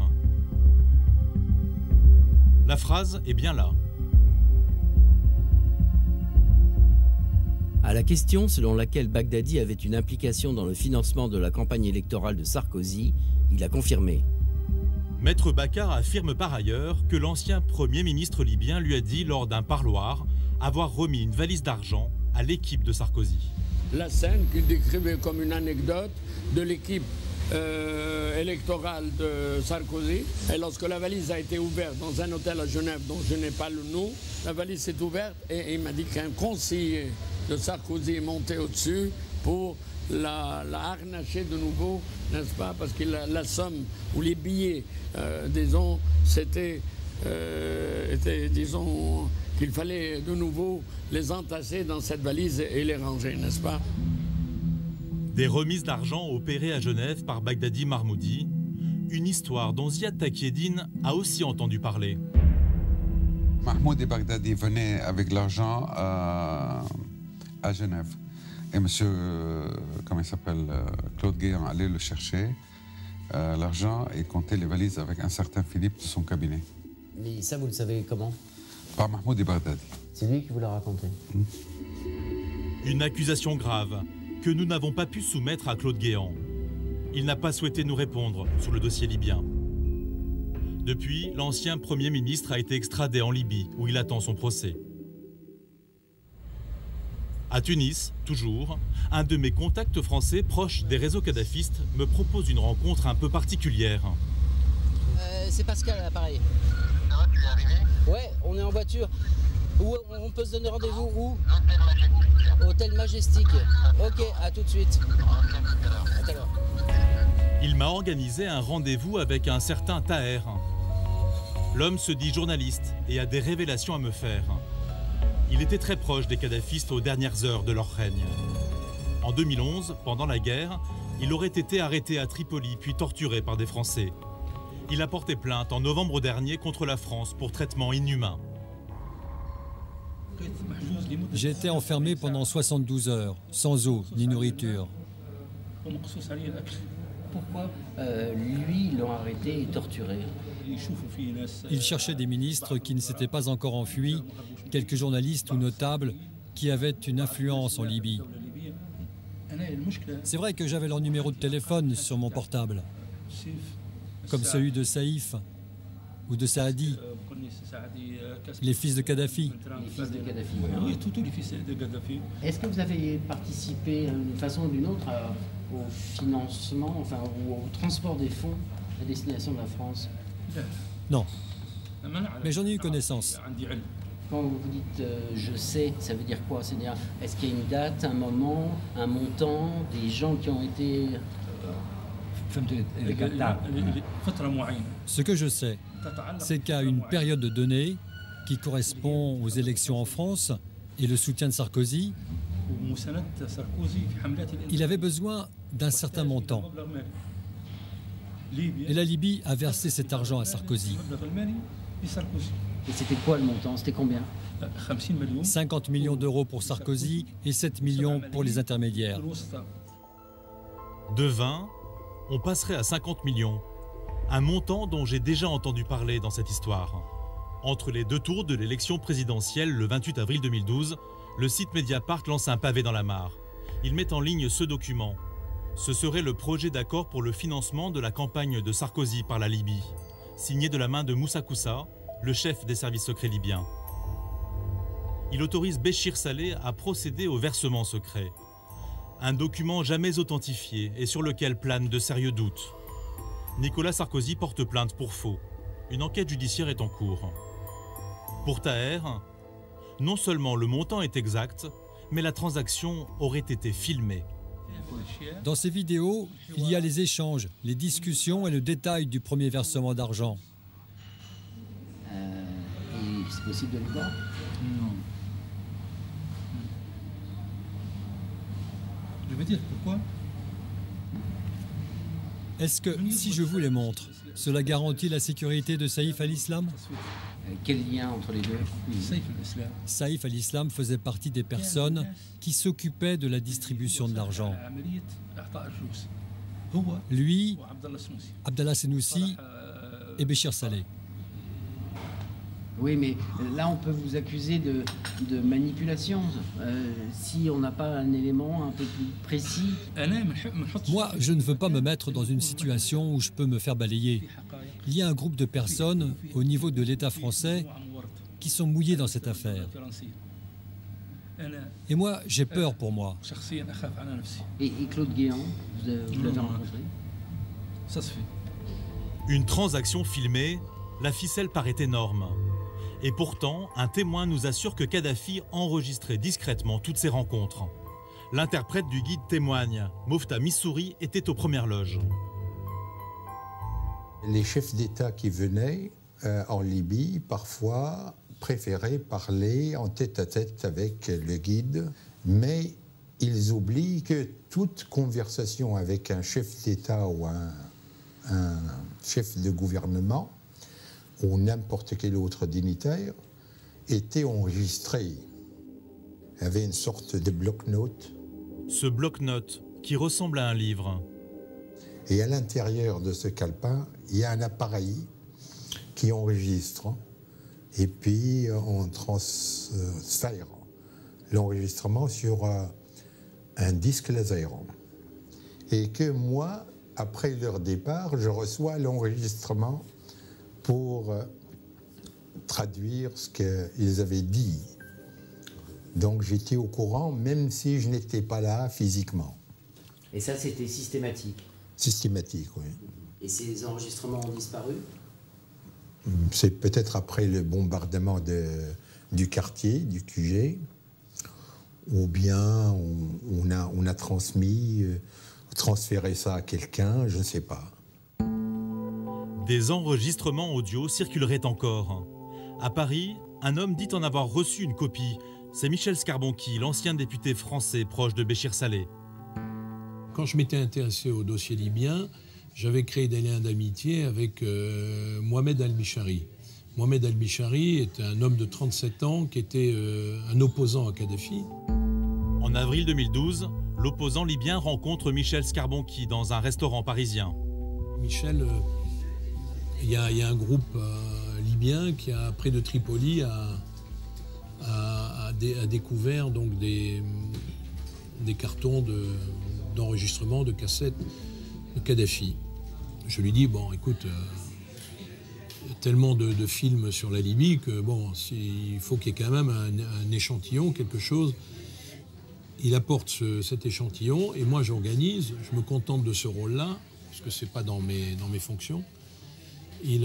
La phrase est bien là. À la question selon laquelle Bagdadi avait une implication dans le financement de la campagne électorale de Sarkozy, il a confirmé. Maître Bakar affirme par ailleurs que l'ancien Premier ministre libyen lui a dit lors d'un parloir avoir remis une valise d'argent à l'équipe de Sarkozy. La scène qu'il décrivait comme une anecdote de l'équipe électorale de Sarkozy. Et lorsque la valise a été ouverte dans un hôtel à Genève dont je n'ai pas le nom, la valise s'est ouverte et il m'a dit qu'un conseiller de Sarkozy est monté au-dessus pour la harnacher de nouveau, n'est-ce pas? Parce que la somme ou les billets, disons, c'était, disons, qu'il fallait de nouveau les entasser dans cette valise et les ranger, n'est-ce pas? Des remises d'argent opérées à Genève par Bagdadi Marmoudi, une histoire dont Ziad Takieddine a aussi entendu parler. Mahmoud et Bagdadi venaient avec l'argent à Genève. Et monsieur, comment il s'appelle, Claude Guéant allait le chercher, l'argent, et compter les valises avec un certain Philippe de son cabinet. Mais ça, vous le savez comment? Par Mahmoud et Bagdadi. C'est lui qui vous l'a raconté. Une accusation grave que nous n'avons pas pu soumettre à Claude Guéant. Il n'a pas souhaité nous répondre sur le dossier libyen. Depuis, l'ancien Premier ministre a été extradé en Libye, où il attend son procès. À Tunis, toujours, un de mes contacts français proches des réseaux kadhafistes me propose une rencontre un peu particulière. C'est Pascal à l'appareil. Ça va, tu es arrivé? Ouais, on est en voiture. Où on peut se donner rendez-vous où? Hôtel Majestic. Hôtel Majestic. Ok, à tout de suite. Ok, à tout à l'heure. Il m'a organisé un rendez-vous avec un certain Taher. L'homme se dit journaliste et a des révélations à me faire. Il était très proche des kadhafistes aux dernières heures de leur règne. En 2011, pendant la guerre, il aurait été arrêté à Tripoli puis torturé par des Français. Il a porté plainte en novembre dernier contre la France pour traitement inhumain. J'ai été enfermé pendant 72 heures, sans eau ni nourriture. Pourquoi lui, ils l'ont arrêté et torturé? Il cherchait des ministres qui ne s'étaient pas encore enfuis, quelques journalistes ou notables qui avaient une influence en Libye. C'est vrai que j'avais leur numéro de téléphone sur mon portable, comme celui de Saïf ou de Saadi, les fils de Kadhafi. Les fils de Kadhafi. Oui, tous les fils de Kadhafi. Est-ce que vous avez participé d'une façon ou d'une autre au financement, enfin, ou au transport des fonds à destination de la France? Non, mais j'en ai eu connaissance. Quand vous dites je sais, ça veut dire quoi? C'est-à-dire, est-ce qu'il y a une date, un moment, un montant, des gens qui ont été... Ce que je sais, c'est qu'à une période donnée qui correspond aux élections en France et le soutien de Sarkozy, il avait besoin d'un certain montant. Et la Libye a versé cet argent à Sarkozy. Et c'était quoi le montant? C'était combien? 50 millions d'euros pour Sarkozy et 7 millions pour les intermédiaires. De 20, on passerait à 50 millions. Un montant dont j'ai déjà entendu parler dans cette histoire. Entre les deux tours de l'élection présidentielle le 28 avril 2012, le site Mediapart lance un pavé dans la mare. Il met en ligne ce document. Ce serait le projet d'accord pour le financement de la campagne de Sarkozy par la Libye, signé de la main de Moussa Koussa, le chef des services secrets libyens. Il autorise Béchir Saleh à procéder au versement secret. Un document jamais authentifié et sur lequel planent de sérieux doutes. Nicolas Sarkozy porte plainte pour faux. Une enquête judiciaire est en cours. Pour Taher, non seulement le montant est exact, mais la transaction aurait été filmée. Dans ces vidéos, il y a les échanges, les discussions et le détail du premier versement d'argent. Et c'est possible de le voir? Non. Je veux dire, pourquoi? Est-ce que, si je vous les montre, cela garantit la sécurité de Saïf al-Islam? Quel lien entre les deux? Saïf al-Islam faisait partie des personnes qui s'occupaient de la distribution de l'argent. Lui, Abdallah Senoussi et Béchir Saleh. Oui, mais là, on peut vous accuser de manipulation si on n'a pas un élément un peu plus précis. Moi, je ne veux pas me mettre dans une situation où je peux me faire balayer. Il y a un groupe de personnes au niveau de l'État français qui sont mouillées dans cette affaire. Et moi, j'ai peur pour moi. Et Claude Guéant, vous l'avez rencontré? Ça se fait. Une transaction filmée, la ficelle paraît énorme. Et pourtant, un témoin nous assure que Kadhafi enregistrait discrètement toutes ces rencontres. L'interprète du guide témoigne. Mofta Missouri était aux premières loges. Les chefs d'État qui venaient en Libye, parfois, préféraient parler en tête-à-tête avec le guide, mais ils oublient que toute conversation avec un chef d'État ou un chef de gouvernement ou n'importe quel autre dignitaire était enregistrée. Il y avait une sorte de bloc-notes. Ce bloc-notes qui ressemble à un livre. Et à l'intérieur de ce calepin, il y a un appareil qui enregistre. Et puis on transfère l'enregistrement sur un disque laser. Et que moi, après leur départ, je reçois l'enregistrement pour traduire ce qu'ils avaient dit. Donc j'étais au courant, même si je n'étais pas là physiquement. Et ça, c'était systématique? Systématique, oui. Et ces enregistrements ont disparu? C'est peut-être après le bombardement du quartier, du QG, ou bien on a transféré ça à quelqu'un, je ne sais pas. Des enregistrements audio circuleraient encore. À Paris, un homme dit en avoir reçu une copie. C'est Michel Scarbonqui, l'ancien député français proche de Béchir Saleh. Quand je m'étais intéressé au dossier libyen, j'avais créé des liens d'amitié avec Mohamed al-Bishari. Mohamed al-Bishari est un homme de 37 ans qui était un opposant à Kadhafi. En avril 2012, l'opposant libyen rencontre Michel Scarbonqui dans un restaurant parisien. Michel, il y a un groupe libyen qui, près de Tripoli, a découvert donc des cartons d'enregistrement de cassettes de Kadhafi. Je lui dis, bon, écoute, il y a tellement de films sur la Libye que, bon, il faut qu'il y ait quand même un échantillon, quelque chose. Il apporte cet échantillon et moi j'organise, je me contente de ce rôle-là, parce que ce n'est pas dans mes fonctions. Il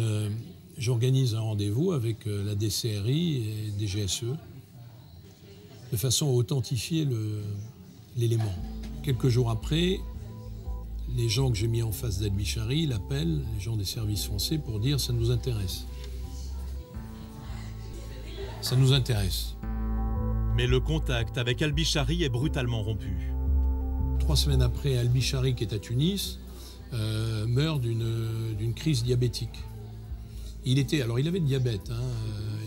j'organise un rendez-vous avec la DCRI et DGSE de façon à authentifier l'élément. Quelques jours après, les gens que j'ai mis en face d'El-Bichari l'appellent, les gens des services français, pour dire « ça nous intéresse ». Ça nous intéresse. Mais le contact avec Al-Bichari est brutalement rompu. 3 semaines après, Al-Bichari, qui est à Tunis, meurt d'une crise diabétique. Il avait le diabète,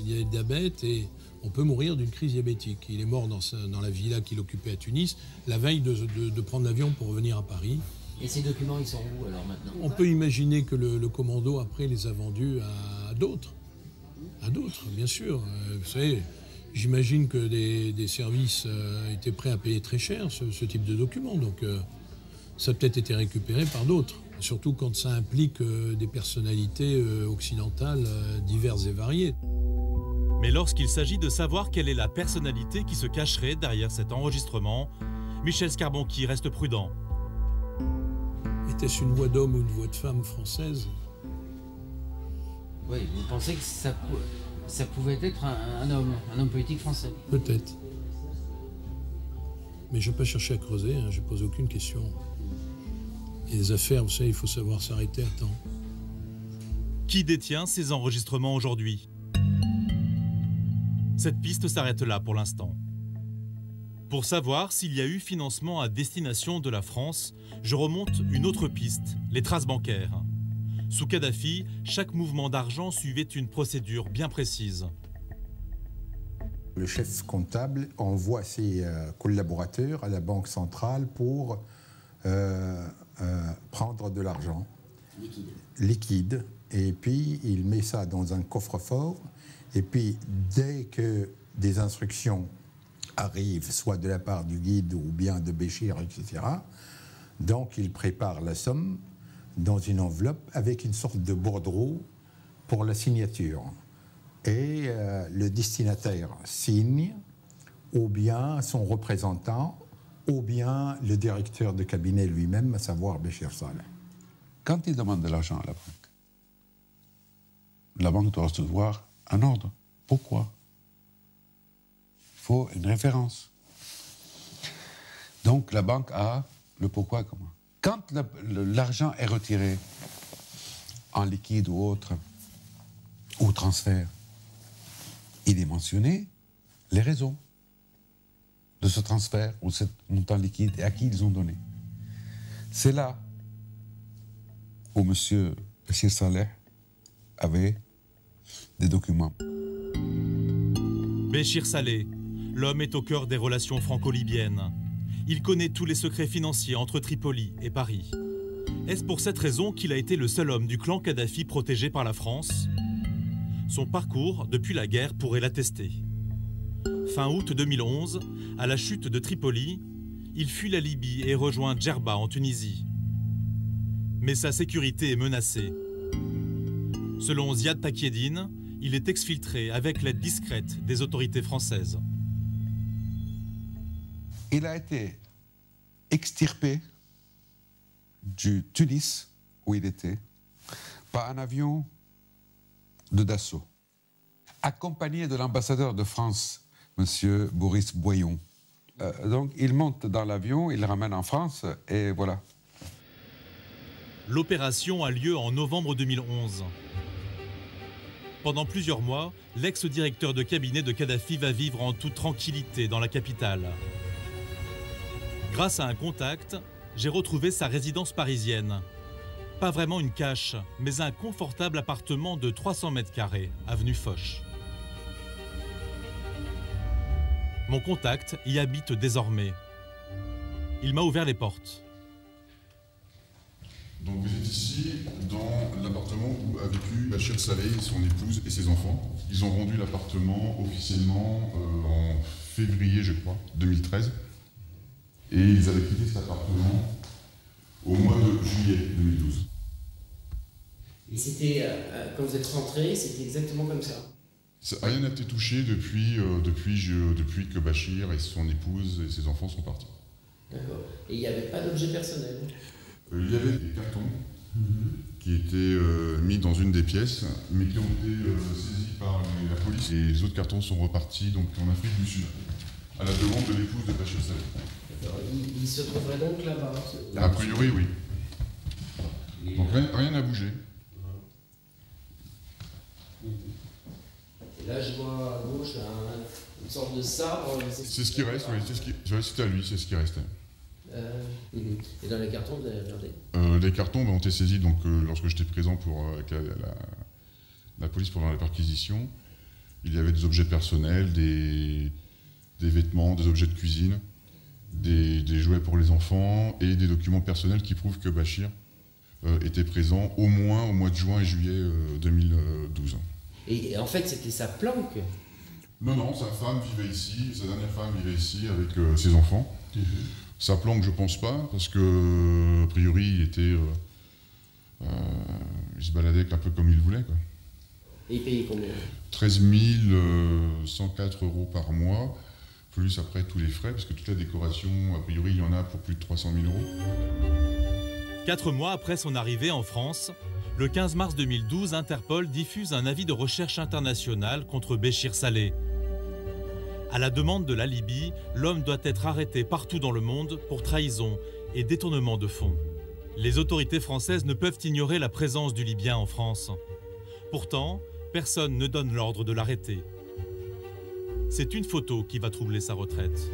il avait le diabète et on peut mourir d'une crise diabétique. Il est mort dans la villa qu'il occupait à Tunis, la veille de prendre l'avion pour revenir à Paris. Et ces documents, ils sont où alors maintenant? On peut imaginer que le commando, après, les a vendus à d'autres. À d'autres, bien sûr. Vous savez, j'imagine que des services étaient prêts à payer très cher ce type de documents. Donc, ça a peut-être été récupéré par d'autres. Surtout quand ça implique des personnalités occidentales diverses et variées. Mais lorsqu'il s'agit de savoir quelle est la personnalité qui se cacherait derrière cet enregistrement, Michel Scarbanqui reste prudent. Était-ce une voix d'homme ou une voix de femme française? Oui, vous pensez que ça pouvait être un homme politique français? Peut-être. Mais je n'ai pas cherché à creuser, je ne pose aucune question. Et les affaires, vous savez, il faut savoir s'arrêter à temps. Qui détient ces enregistrements aujourd'hui? Cette piste s'arrête là pour l'instant. Pour savoir s'il y a eu financement à destination de la France, je remonte une autre piste, les traces bancaires. Sous Kadhafi, chaque mouvement d'argent suivait une procédure bien précise. Le chef comptable envoie ses collaborateurs à la Banque centrale pour prendre de l'argent liquide. Et puis, il met ça dans un coffre-fort. Et puis, dès que des instructions arrivent, soit de la part du guide ou bien de Béchir, etc., donc il prépare la somme dans une enveloppe avec une sorte de bordereau pour la signature. Et le destinataire signe, ou bien son représentant, ou bien le directeur de cabinet lui-même, à savoir Béchir Saleh. Quand il demande de l'argent à la banque doit recevoir un ordre. Pourquoi? Il faut une référence. Donc la banque a le pourquoi comment. Quand l'argent est retiré en liquide ou autre, ou transfert, il est mentionné les raisons de ce transfert ou ce montant liquide et à qui ils ont donné. C'est là où M. Béchir Saleh avait des documents. Béchir Saleh, l'homme est au cœur des relations franco-libyennes. Il connaît tous les secrets financiers entre Tripoli et Paris. Est-ce pour cette raison qu'il a été le seul homme du clan Kadhafi protégé par la France? Son parcours depuis la guerre pourrait l'attester. Fin août 2011, à la chute de Tripoli, il fuit la Libye et rejoint Djerba en Tunisie. Mais sa sécurité est menacée. Selon Ziad Takieddine, il est exfiltré avec l'aide discrète des autorités françaises. Il a été extirpé du Tunis, où il était, par un avion de Dassault, accompagné de l'ambassadeur de France, M. Boris Boyon. Donc il monte dans l'avion, il le ramène en France, et voilà. L'opération a lieu en novembre 2011. Pendant plusieurs mois, l'ex-directeur de cabinet de Kadhafi va vivre en toute tranquillité dans la capitale. Grâce à un contact, j'ai retrouvé sa résidence parisienne. Pas vraiment une cache, mais un confortable appartement de 300 mètres carrés, avenue Foch. Mon contact y habite désormais. Il m'a ouvert les portes. Donc vous êtes ici dans l'appartement où a vécu Béchir Saleh, son épouse et ses enfants. Ils ont vendu l'appartement officiellement en février, je crois, 2013. Et ils avaient quitté cet appartement au mois de juillet 2012. Et c'était, quand vous êtes rentré, c'était exactement comme ça? Rien n'a été touché depuis que Béchir et son épouse et ses enfants sont partis. D'accord. Et il n'y avait pas d'objet personnel? Il y avait des cartons qui étaient mis dans une des pièces, mais qui ont été saisis par la police. Et les autres cartons sont repartis donc, en Afrique du Sud, à la demande de l'épouse de Bachir Saleh. Il se trouverait donc là-bas? A priori, oui. Donc rien n'a bougé. Et là, je vois à gauche une sorte de sabre. C'est ce qui reste, oui. C'est à lui, c'est ce qui restait. Et dans les cartons, vous avez regardé? Les cartons ont été saisis donc, lorsque j'étais présent avec la police pendant la perquisition. Il y avait des objets personnels, des vêtements, des objets de cuisine, des jouets pour les enfants et des documents personnels qui prouvent que Bachir était présent au moins au mois de juin et juillet 2012. Et en fait, c'était sa planque? Non, sa femme vivait ici, sa dernière femme vivait ici avec ses enfants. Sa planque, je pense pas, parce que, a priori, il se baladait un peu comme il voulait, quoi. Et il payait combien? 13 104 € par mois, plus après tous les frais, parce que toute la décoration, a priori, il y en a pour plus de 300 000 €. 4 mois après son arrivée en France, le 15 mars 2012, Interpol diffuse un avis de recherche international contre Béchir Saleh. À la demande de la Libye, l'homme doit être arrêté partout dans le monde pour trahison et détournement de fonds. Les autorités françaises ne peuvent ignorer la présence du Libyen en France. Pourtant, personne ne donne l'ordre de l'arrêter. C'est une photo qui va troubler sa retraite.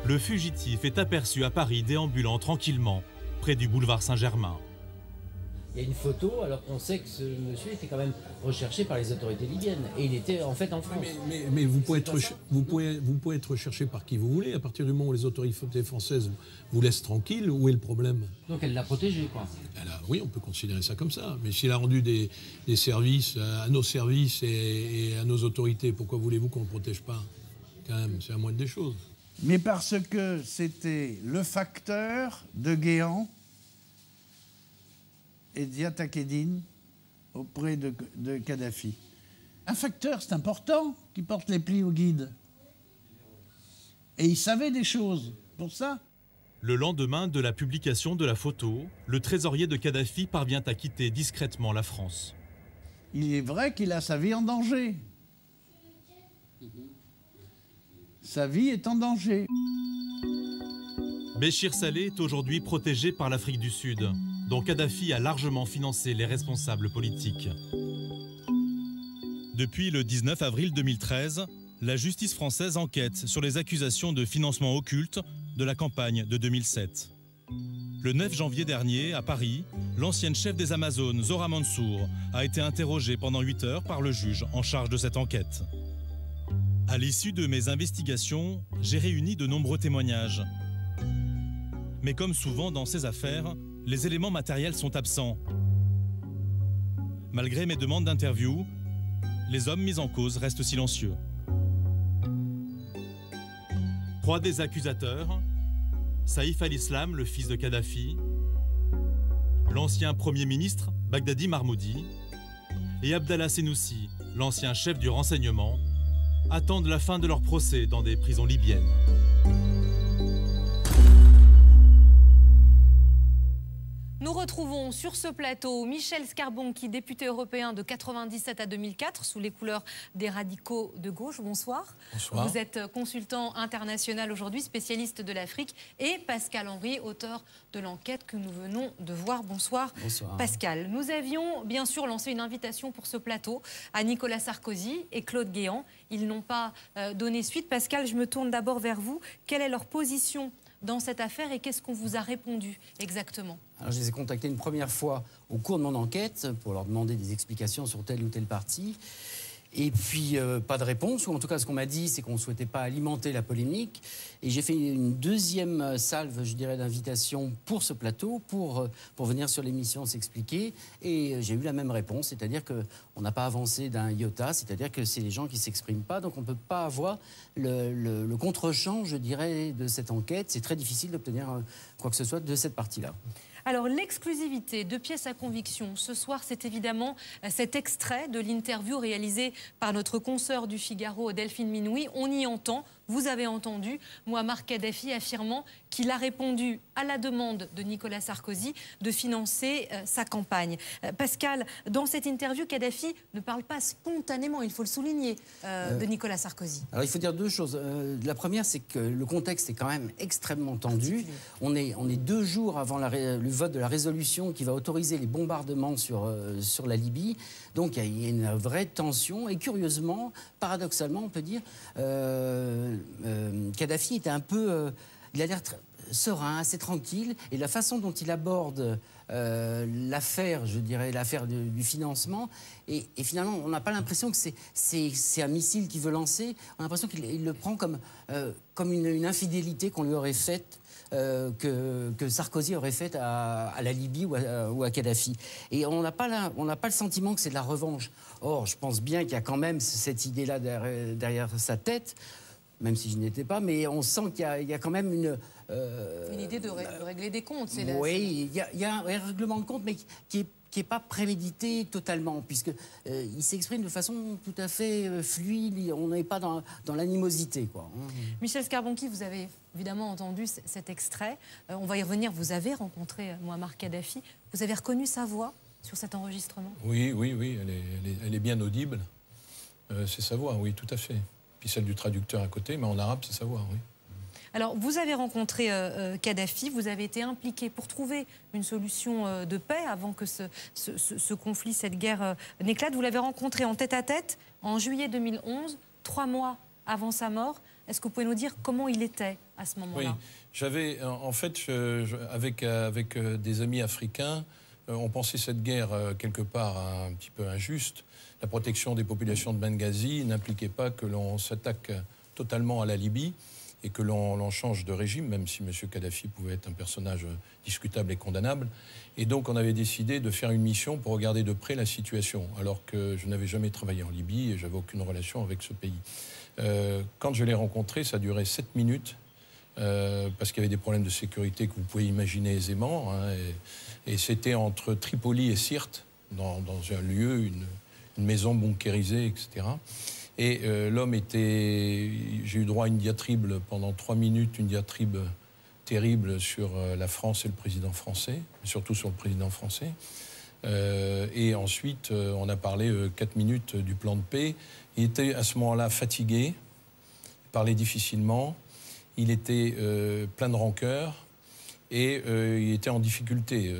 Le fugitif est aperçu à Paris déambulant tranquillement près du boulevard Saint-Germain. Il y a une photo alors qu'on sait que ce monsieur était quand même recherché par les autorités libyennes. Et il était en fait en France. Mais vous pouvez être recherché par qui vous voulez. À partir du moment où les autorités françaises vous laissent tranquille, où est le problème? Donc elle l'a protégé, quoi. Oui, on peut considérer ça comme ça. Mais s'il a rendu des services à nos services et à nos autorités, pourquoi voulez-vous qu'on ne le protège pas? Quand même, c'est la moindre des choses. Mais parce que c'était le facteur de Guéant et Ziad Akedine auprès de Kadhafi. Un facteur, c'est important, qui porte les plis au guide. Et il savait des choses, pour ça. Le lendemain de la publication de la photo, le trésorier de Kadhafi parvient à quitter discrètement la France. Il est vrai qu'il a sa vie en danger. Sa vie est en danger. Béchir Saleh est aujourd'hui protégé par l'Afrique du Sud, dont Kadhafi a largement financé les responsables politiques. Depuis le 19 avril 2013, la justice française enquête sur les accusations de financement occulte de la campagne de 2007. Le 9 janvier dernier, à Paris, l'ancienne chef des Amazones, Zora Mansour, a été interrogée pendant 8 heures par le juge en charge de cette enquête. À l'issue de mes investigations, j'ai réuni de nombreux témoignages. Mais comme souvent dans ces affaires, les éléments matériels sont absents. Malgré mes demandes d'interview, les hommes mis en cause restent silencieux. 3 des accusateurs, Saïf al-Islam, le fils de Kadhafi, l'ancien Premier ministre, Bagdadi Marmoudi, et Abdallah Senoussi, l'ancien chef du renseignement, attendent la fin de leur procès dans des prisons libyennes. Nous retrouvons sur ce plateau Michel Scarbonchi, député européen de 1997 à 2004, sous les couleurs des radicaux de gauche. Bonsoir. Bonsoir. Vous êtes consultant international aujourd'hui, spécialiste de l'Afrique, et Pascal Henry, auteur de l'enquête que nous venons de voir. Bonsoir. Bonsoir. Pascal. Nous avions bien sûr lancé une invitation pour ce plateau à Nicolas Sarkozy et Claude Guéant. Ils n'ont pas donné suite. Pascal, je me tourne d'abord vers vous. Quelle est leur position dans cette affaire et qu'est-ce qu'on vous a répondu exactement? Alors, je les ai contactés une première fois au cours de mon enquête pour leur demander des explications sur telle ou telle partie. Et puis, pas de réponse, ou en tout cas, ce qu'on m'a dit, c'est qu'on ne souhaitait pas alimenter la polémique. Et j'ai fait une deuxième salve, je dirais, d'invitation pour ce plateau, pour venir sur l'émission s'expliquer. Et j'ai eu la même réponse, c'est-à-dire qu'on n'a pas avancé d'un iota, c'est-à-dire que c'est les gens qui ne s'expriment pas, donc on ne peut pas avoir le contre-champ, je dirais, de cette enquête. C'est très difficile d'obtenir quoi que ce soit de cette partie-là. Alors, l'exclusivité de Pièces à conviction, ce soir, c'est évidemment cet extrait de l'interview réalisée par notre consoeur du Figaro, Delphine Minoui. On y entend, vous avez entendu, Mouammar Kadhafi affirmant qu'il a répondu à la demande de Nicolas Sarkozy, de financer sa campagne. Pascal, dans cette interview, Kadhafi ne parle pas spontanément, il faut le souligner, de Nicolas Sarkozy. Alors il faut dire deux choses. La première, c'est que le contexte est quand même extrêmement tendu. On est 2 jours avant le vote de la résolution qui va autoriser les bombardements sur la Libye. Donc il y a une vraie tension. Et curieusement, paradoxalement, on peut dire, Kadhafi était un peu... il a l'air serein, assez tranquille. Et la façon dont il aborde l'affaire, je dirais, l'affaire du financement, et finalement, on n'a pas l'impression que c'est un missile qu'il veut lancer. On a l'impression qu'il le prend comme une infidélité qu'on lui aurait faite, que Sarkozy aurait faite à la Libye ou à Kadhafi. Et on n'a pas le sentiment que c'est de la revanche. Or, je pense bien qu'il y a quand même cette idée-là derrière sa tête, même si je n'étais pas, mais on sent qu'il y a quand même une idée de régler des comptes. Oui, il y a un règlement de compte, mais qui n'est pas prémédité totalement, puisqu'il s'exprime de façon tout à fait fluide, on n'est pas dans l'animosité, quoi. Michel Scarbonchi, vous avez évidemment entendu cet extrait. On va y revenir, vous avez rencontré Mouammar Kadhafi. Vous avez reconnu sa voix sur cet enregistrement? Oui, elle est bien audible. C'est sa voix, oui, tout à fait. Puis celle du traducteur à côté, mais en arabe, c'est sa voix, oui. Alors, vous avez rencontré Kadhafi, vous avez été impliqué pour trouver une solution de paix avant que ce conflit, cette guerre n'éclate. Vous l'avez rencontré en tête-à-tête en juillet 2011, 3 mois avant sa mort. Est-ce que vous pouvez nous dire comment il était à ce moment-là? Oui, j'avais, en fait, avec des amis africains, on pensait cette guerre quelque part un petit peu injuste. La protection des populations de Benghazi n'impliquait pas que l'on s'attaque totalement à la Libye et que l'on change de régime, même si M. Kadhafi pouvait être un personnage discutable et condamnable. Et donc on avait décidé de faire une mission pour regarder de près la situation, alors que je n'avais jamais travaillé en Libye et je n'avais aucune relation avec ce pays. Quand je l'ai rencontré, ça durait 7 minutes, parce qu'il y avait des problèmes de sécurité que vous pouvez imaginer aisément, hein, et c'était entre Tripoli et Sirte, dans un lieu, une maison bunkérisée, etc. Et l'homme était... J'ai eu droit à une diatribe pendant 3 minutes, une diatribe terrible sur la France et le président français, surtout sur le président français. Et ensuite, on a parlé 4 minutes du plan de paix. Il était à ce moment-là fatigué, il parlait difficilement, il était plein de rancœur. Et il était en difficulté.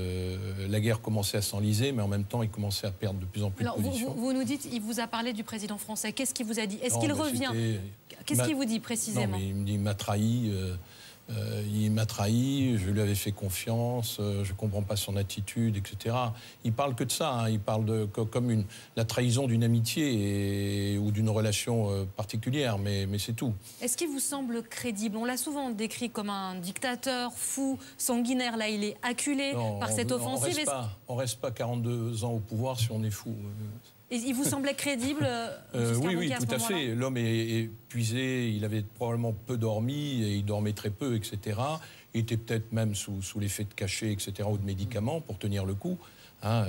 La guerre commençait à s'enliser, mais en même temps, il commençait à perdre de plus en plus de position. Vous nous dites, il vous a parlé du président français. Qu'est-ce qu'il vous a dit? Est-ce qu'il revient? Qu'est-ce qu'il vous dit précisément? Non, mais il me dit, il m'a trahi. Il m'a trahi, je lui avais fait confiance, je ne comprends pas son attitude, etc. Il parle que de ça, hein. Il parle comme la trahison d'une amitié ou d'une relation particulière, mais c'est tout. Est-ce qu'il vous semble crédible? On l'a souvent décrit comme un dictateur fou, sanguinaire. Là, il est acculé par cette offensive. On ne reste pas 42 ans au pouvoir si on est fou. Et il vous semblait crédible? Oui, tout à fait. L'homme est épuisé, il avait probablement peu dormi, et il dormait très peu, etc. Il était peut-être même sous l'effet de cachets, etc., ou de médicaments pour tenir le coup. Hein,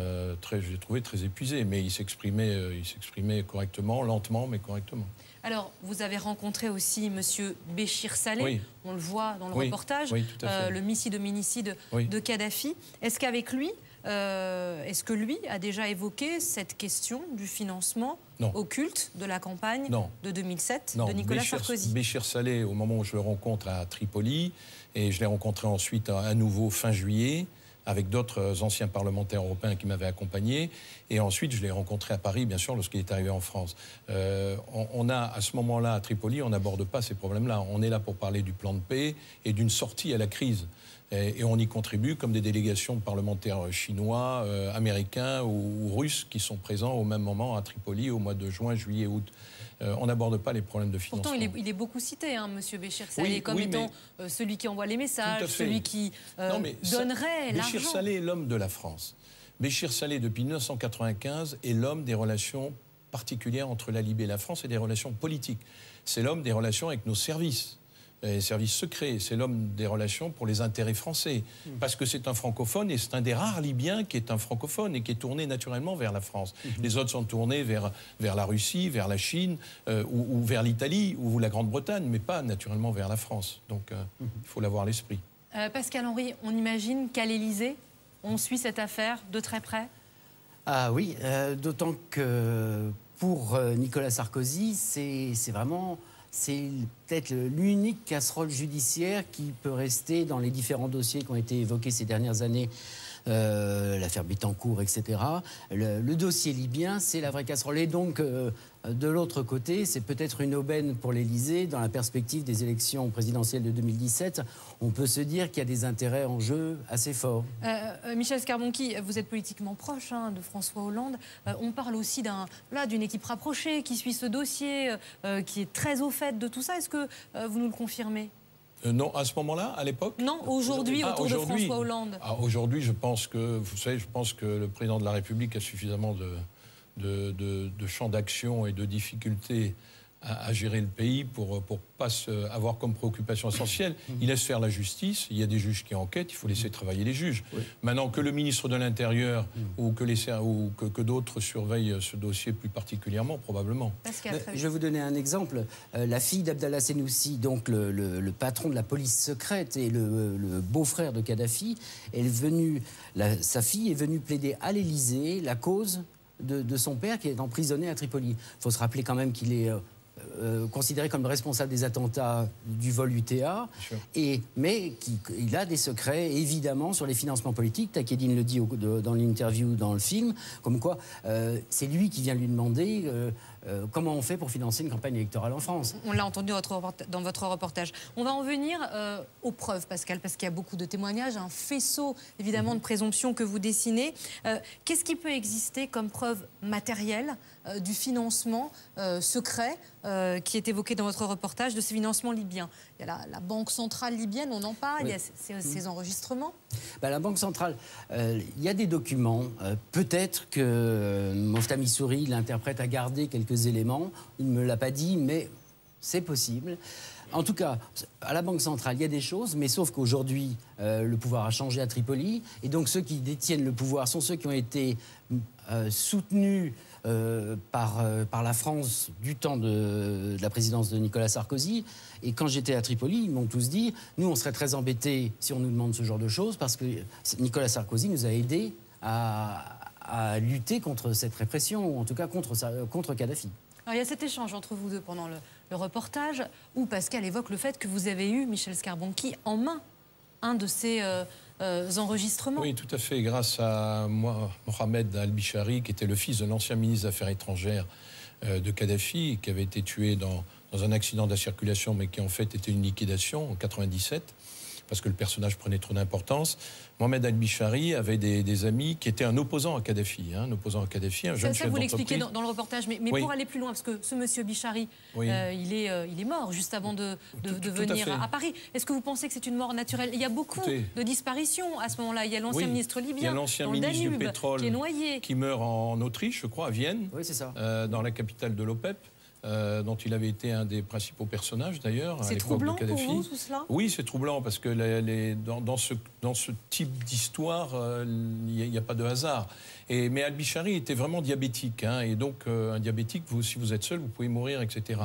je l'ai trouvé très épuisé, mais il s'exprimait correctement, lentement, mais correctement. Alors, vous avez rencontré aussi M. Béchir Saleh, oui. On le voit dans le reportage, le missile-hominicide de Kadhafi. Est-ce qu'avec lui, est-ce que lui a déjà évoqué cette question du financement occulte de la campagne de 2007 de Nicolas Sarkozy? Béchir Saleh, au moment où je le rencontre à Tripoli, et je l'ai rencontré ensuite à nouveau fin juillet, avec d'autres anciens parlementaires européens qui m'avaient accompagné. Et ensuite, je l'ai rencontré à Paris, bien sûr, lorsqu'il est arrivé en France. On a, à ce moment-là, à Tripoli, on n'aborde pas ces problèmes-là. On est là pour parler du plan de paix et d'une sortie à la crise. Et on y contribue comme des délégations de parlementaires chinois, américains ou russes qui sont présents au même moment à Tripoli au mois de juin, juillet, août. On n'aborde pas les problèmes de financement. Pourtant, il est beaucoup cité, hein, M. Béchir Saleh, comme étant celui qui envoie les messages, celui qui donnerait l'argent. Béchir Saleh est l'homme de la France. Béchir Saleh, depuis 1995, est l'homme des relations particulières entre la Libye et la France et des relations politiques. C'est l'homme des relations avec nos services. Les services secrets, c'est l'homme des relations pour les intérêts français. Parce que c'est un francophone et c'est un des rares Libyens qui est un francophone et qui est tourné naturellement vers la France. Les autres sont tournés vers la Russie, vers la Chine ou vers l'Italie ou la Grande-Bretagne, mais pas naturellement vers la France. Donc il faut l'avoir à l'esprit. Pascal Henry, on imagine qu'à l'Élysée, on suit cette affaire de très près? Ah oui, d'autant que pour Nicolas Sarkozy, c'est peut-être l'unique casserole judiciaire qui peut rester dans les différents dossiers qui ont été évoqués ces dernières années, l'affaire Bettencourt, etc. Le dossier libyen, c'est la vraie casserole. Et donc, de l'autre côté, c'est peut-être une aubaine pour l'Élysée dans la perspective des élections présidentielles de 2017. On peut se dire qu'il y a des intérêts en jeu assez forts. Michel Scarbonchi, vous êtes politiquement proche de François Hollande. On parle aussi d'une équipe rapprochée qui suit ce dossier, qui est très au fait de tout ça. Est-ce que vous nous le confirmez? Non, à ce moment-là, à l'époque? Non, aujourd'hui, autour de François Hollande. Aujourd'hui, je pense que le président de la République a suffisamment de champs d'action et de difficultés à gérer le pays pour pas avoir comme préoccupation essentielle. Il laisse faire la justice, il y a des juges qui enquêtent, il faut laisser travailler les juges. Oui. Maintenant, que le ministre de l'Intérieur ou que d'autres surveillent ce dossier plus particulièrement, probablement. Je vais vous donner un exemple. La fille d'Abdallah Senoussi, donc le patron de la police secrète et le beau-frère de Kadhafi, sa fille est venue plaider à l'Élysée la cause de son père qui est emprisonné à Tripoli. Il faut se rappeler quand même qu'il est considéré comme le responsable des attentats du vol UTA, mais il a des secrets, évidemment, sur les financements politiques. Takedine le dit dans l'interview dans le film, comme quoi c'est lui qui vient lui demander comment on fait pour financer une campagne électorale en France. On l'a entendu dans votre reportage. On va en venir aux preuves, Pascal, parce qu'il y a beaucoup de témoignages, un faisceau, évidemment, de présomptions que vous dessinez. Qu'est-ce qui peut exister comme preuve matérielle du financement secret qui est évoqué dans votre reportage, de ces financements libyens? Il y a la Banque centrale libyenne, on en parle, il y a ces enregistrements. La Banque centrale, il y a des documents. Peut-être que Mofta Missouri, l'interprète, a gardé quelques éléments. Il ne me l'a pas dit, mais c'est possible. En tout cas, à la Banque centrale, il y a des choses, mais sauf qu'aujourd'hui, le pouvoir a changé à Tripoli. Et donc, ceux qui détiennent le pouvoir sont ceux qui ont été soutenus par la France du temps de la présidence de Nicolas Sarkozy. Et quand j'étais à Tripoli, ils m'ont tous dit, nous, on serait très embêtés si on nous demande ce genre de choses, parce que Nicolas Sarkozy nous a aidés à lutter contre cette répression, ou en tout cas contre Kadhafi. Alors, il y a cet échange entre vous deux pendant le reportage, où Pascal évoque le fait que vous avez eu, Michel Scarbonchi, en main un de ces enregistrements. Oui, tout à fait, grâce à Mohamed Al-Bishari, qui était le fils de l'ancien ministre des Affaires étrangères de Kadhafi, qui avait été tué dans un accident de la circulation, mais qui en fait était une liquidation en 1997, parce que le personnage prenait trop d'importance. Mohamed Al-Bishari avait des amis qui étaient un opposant à Kadhafi, un jeune chef d'entreprise. Ça, vous l'expliquez dans le reportage, mais oui. Pour aller plus loin, parce que ce monsieur Bishari, oui. Il est mort juste avant de venir à Paris. Est-ce que vous pensez que c'est une mort naturelle? Il y a beaucoup de disparitions à ce moment-là. Il y a l'ancien ministre libyen, il y a l'ancien ministre du pétrole qui est noyé, qui meurt en Autriche, je crois, à Vienne, oui, ça. Dans la capitale de l'OPEP. Dont il avait été un des principaux personnages d'ailleurs. C'est troublant pour vous, tout cela? Oui, c'est troublant parce que dans ce type d'histoire, il n'y a pas de hasard. Mais Al-Bishari était vraiment diabétique, et donc un diabétique, si vous êtes seul, vous pouvez mourir, etc.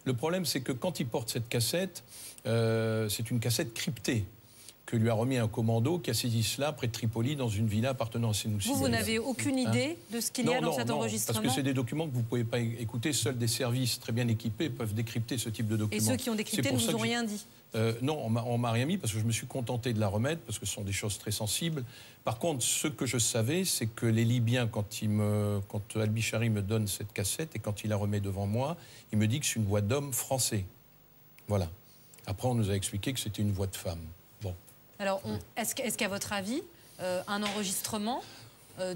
Le problème, c'est que quand il porte cette cassette, c'est une cassette cryptée que lui a remis un commando qui a saisi cela près de Tripoli dans une villa appartenant à Senoussi. Vous n'avez aucune idée de ce qu'il y a dans cet enregistrement? Parce que c'est des documents que vous ne pouvez pas écouter. Seuls des services très bien équipés peuvent décrypter ce type de documents. Et ceux qui ont décrypté ne vous ont rien dit? Non, on m'a rien mis parce que je me suis contenté de la remettre parce que ce sont des choses très sensibles. Par contre, ce que je savais, c'est que les Libyens, quand Al-Bishari me donne cette cassette et quand il la remet devant moi, il me dit que c'est une voix d'homme français. Voilà. Après, on nous a expliqué que c'était une voix de femme. Bon. Alors, est-ce qu'à votre avis, un enregistrement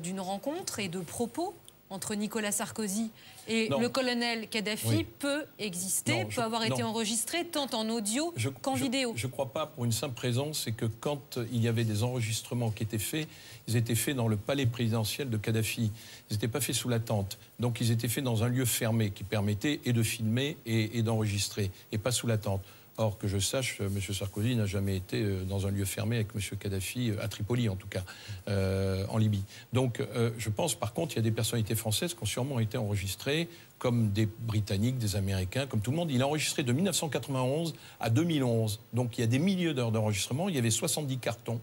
d'une rencontre et de propos entre Nicolas Sarkozy et le colonel Kadhafi peut exister, peut avoir été enregistré tant en audio qu'en vidéo? Je ne crois pas, pour une simple raison, c'est que quand il y avait des enregistrements qui étaient faits, ils étaient faits dans le palais présidentiel de Kadhafi. Ils n'étaient pas faits sous la tente. Donc ils étaient faits dans un lieu fermé qui permettait et de filmer et d'enregistrer, et pas sous la tente. Or, que je sache, M. Sarkozy n'a jamais été dans un lieu fermé avec M. Kadhafi, à Tripoli en tout cas, en Libye. Donc je pense par contre il y a des personnalités françaises qui ont sûrement été enregistrées comme des Britanniques, des Américains, comme tout le monde. Il a enregistré de 1991 à 2011. Donc il y a des milliers d'heures d'enregistrement. Il y avait 70 cartons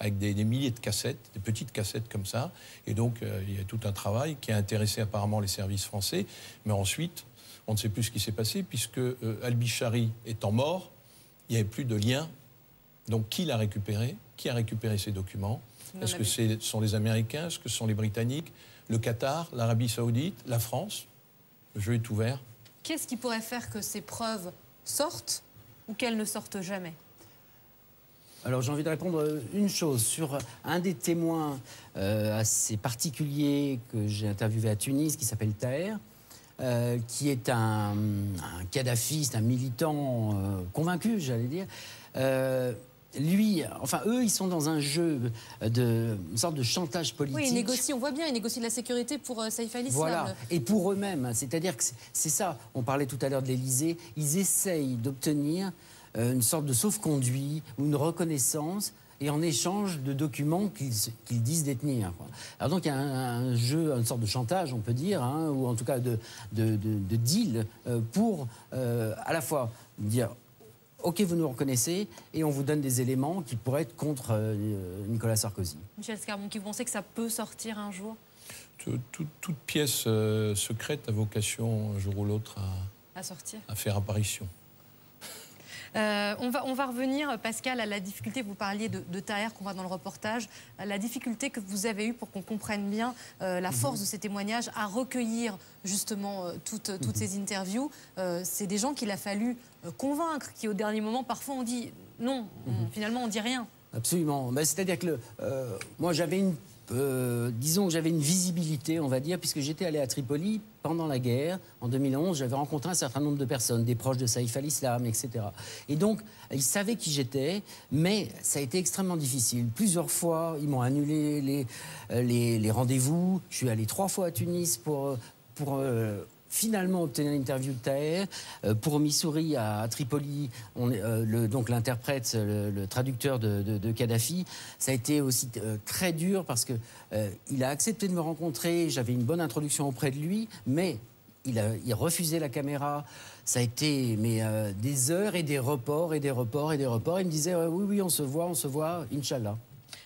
avec des milliers de cassettes, des petites cassettes comme ça. Et donc il y a tout un travail qui a intéressé apparemment les services français. Mais ensuite, on ne sait plus ce qui s'est passé puisque Al-Bishari étant mort, il n'y avait plus de lien. Donc qui l'a récupéré? Qui a récupéré ces documents? Est-ce que ce sont les Américains? Est-ce que ce sont les Britanniques? Le Qatar? L'Arabie Saoudite? La France? Le jeu est ouvert. Qu'est-ce qui pourrait faire que ces preuves sortent ou qu'elles ne sortent jamais? Alors j'ai envie de répondre une chose sur un des témoins assez particuliers que j'ai interviewé à Tunis, qui s'appelle Taher, qui est un kadhafiste, un militant convaincu, j'allais dire. Lui, enfin eux, ils sont dans un jeu une sorte de chantage politique. Oui, ils négocient, on voit bien, ils négocient de la sécurité pour Saïf al-Islam. Voilà, et pour eux-mêmes, c'est-à-dire que c'est ça, on parlait tout à l'heure de l'Élysée, ils essayent d'obtenir une sorte de sauf-conduit ou une reconnaissance, et en échange de documents qu'ils disent détenir, quoi. Alors donc il y a un jeu, une sorte de chantage, on peut dire, hein, ou en tout cas de deal pour à la fois dire ok, vous nous reconnaissez et on vous donne des éléments qui pourraient être contre Nicolas Sarkozy. Michel Scarbon, vous pensez que ça peut sortir un jour? Toute pièce secrète a vocation un jour ou l'autre à faire apparition. On va revenir, Pascal, à la difficulté, vous parliez de Taher qu'on voit dans le reportage, la difficulté que vous avez eue pour qu'on comprenne bien la force de ces témoignages à recueillir justement toutes ces interviews. C'est des gens qu'il a fallu convaincre, qui au dernier moment parfois ont dit non, finalement on dit rien. Absolument, c'est-à-dire que moi j'avais disons que j'avais une visibilité, on va dire, puisque j'étais allé à Tripoli pendant la guerre. En 2011, j'avais rencontré un certain nombre de personnes, des proches de Saïf al-Islam, etc. Et donc, ils savaient qui j'étais, mais ça a été extrêmement difficile. Plusieurs fois, ils m'ont annulé les rendez-vous. Je suis allé 3 fois à Tunis pour finalement obtenir l'interview de Taher. Pour Missouri, à Tripoli, donc l'interprète, le traducteur de Kadhafi, ça a été aussi très dur parce que il a accepté de me rencontrer, j'avais une bonne introduction auprès de lui, mais il refusait la caméra. Ça a été des heures et des reports et des reports et des reports. Il me disait oui, on se voit, Inch'Allah.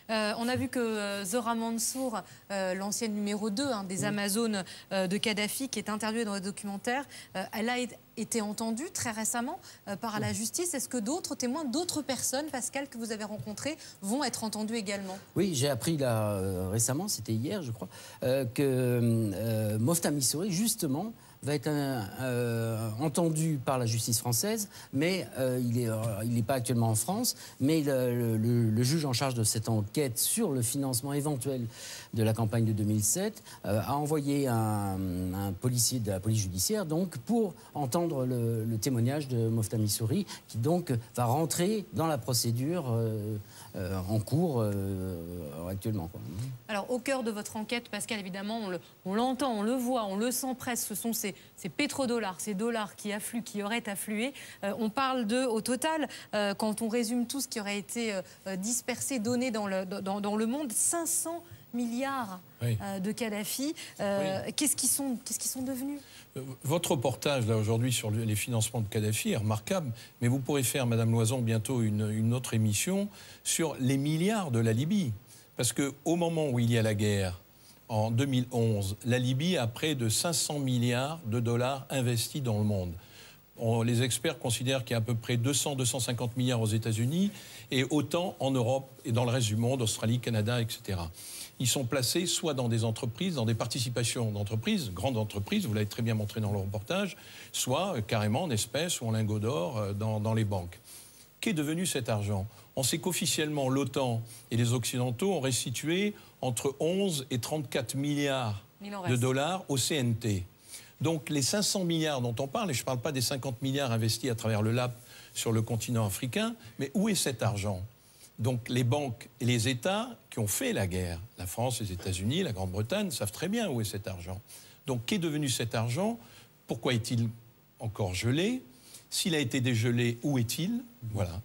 On a vu que Zora Mansour, l'ancienne numéro 2 des Amazones de Kadhafi, qui est interviewée dans le documentaire, elle a été entendue très récemment par la justice. Est-ce que d'autres témoins, d'autres personnes, Pascal, que vous avez rencontrées, vont être entendues également? Oui, j'ai appris là récemment, c'était hier je crois, que Mofta Missouri, justement, va être entendu par la justice française, mais il n'est pas actuellement en France, mais le juge en charge de cette enquête sur le financement éventuel de la campagne de 2007 a envoyé un policier de la police judiciaire donc, pour entendre le témoignage de Mofta Missouri, qui donc va rentrer dans la procédure en cours actuellement, quoi. Alors, au cœur de votre enquête, Pascal, évidemment, on l'entend, on le voit, on le sent presque, ce sont ces pétrodollars, ces dollars qui affluent, qui auraient afflué. On parle au total, quand on résume tout ce qui aurait été dispersé, donné dans le monde, 500 milliards de Kadhafi. Qu'est-ce qu'ils sont devenus? Votre reportage, là, aujourd'hui, sur les financements de Kadhafi est remarquable, mais vous pourrez faire, Madame Loison, bientôt une autre émission sur les milliards de la Libye. Parce qu'au moment où il y a la guerre, en 2011, la Libye a près de 500 milliards de dollars investis dans le monde. Les experts considèrent qu'il y a à peu près 200-250 milliards aux États-Unis et autant en Europe et dans le reste du monde, Australie, Canada, etc. Ils sont placés soit dans des entreprises, dans des participations d'entreprises, grandes entreprises, vous l'avez très bien montré dans le reportage, soit carrément en espèces ou en lingots d'or dans les banques. Qu'est devenu cet argent? On sait qu'officiellement, l'OTAN et les Occidentaux ont restitué entre 11 et 34 milliards de dollars au CNT. Donc les 500 milliards dont on parle, et je ne parle pas des 50 milliards investis à travers le LAP sur le continent africain, mais où est cet argent? Donc les banques et les États qui ont fait la guerre, la France, les États-Unis, la Grande-Bretagne, savent très bien où est cet argent. Donc qu'est devenu cet argent? Pourquoi est-il encore gelé? S'il a été dégelé, où est-il? Voilà.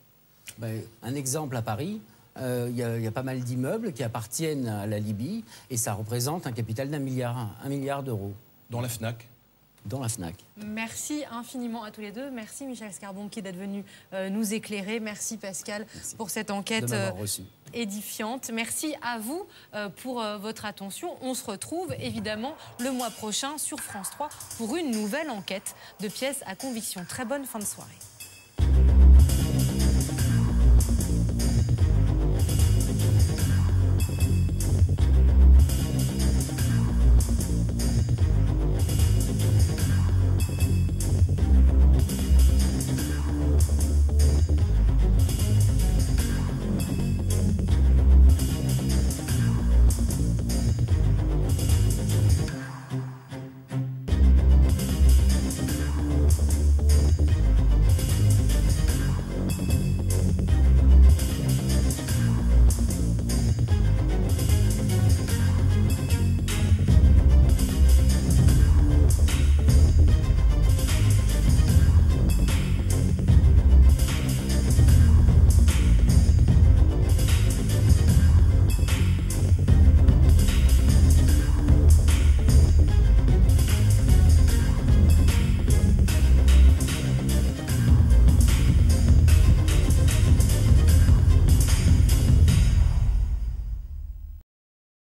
Un exemple à Paris, il y a pas mal d'immeubles qui appartiennent à la Libye et ça représente un capital d'1 milliard d'euros. Dans la FNAC? Dans la FNAC. Merci infiniment à tous les deux. Merci Michel Scarbon-Pied d'être venu nous éclairer. Merci Pascal pour cette enquête édifiante. Merci à vous pour votre attention. On se retrouve évidemment le mois prochain sur France 3 pour une nouvelle enquête de pièces à conviction. Très bonne fin de soirée.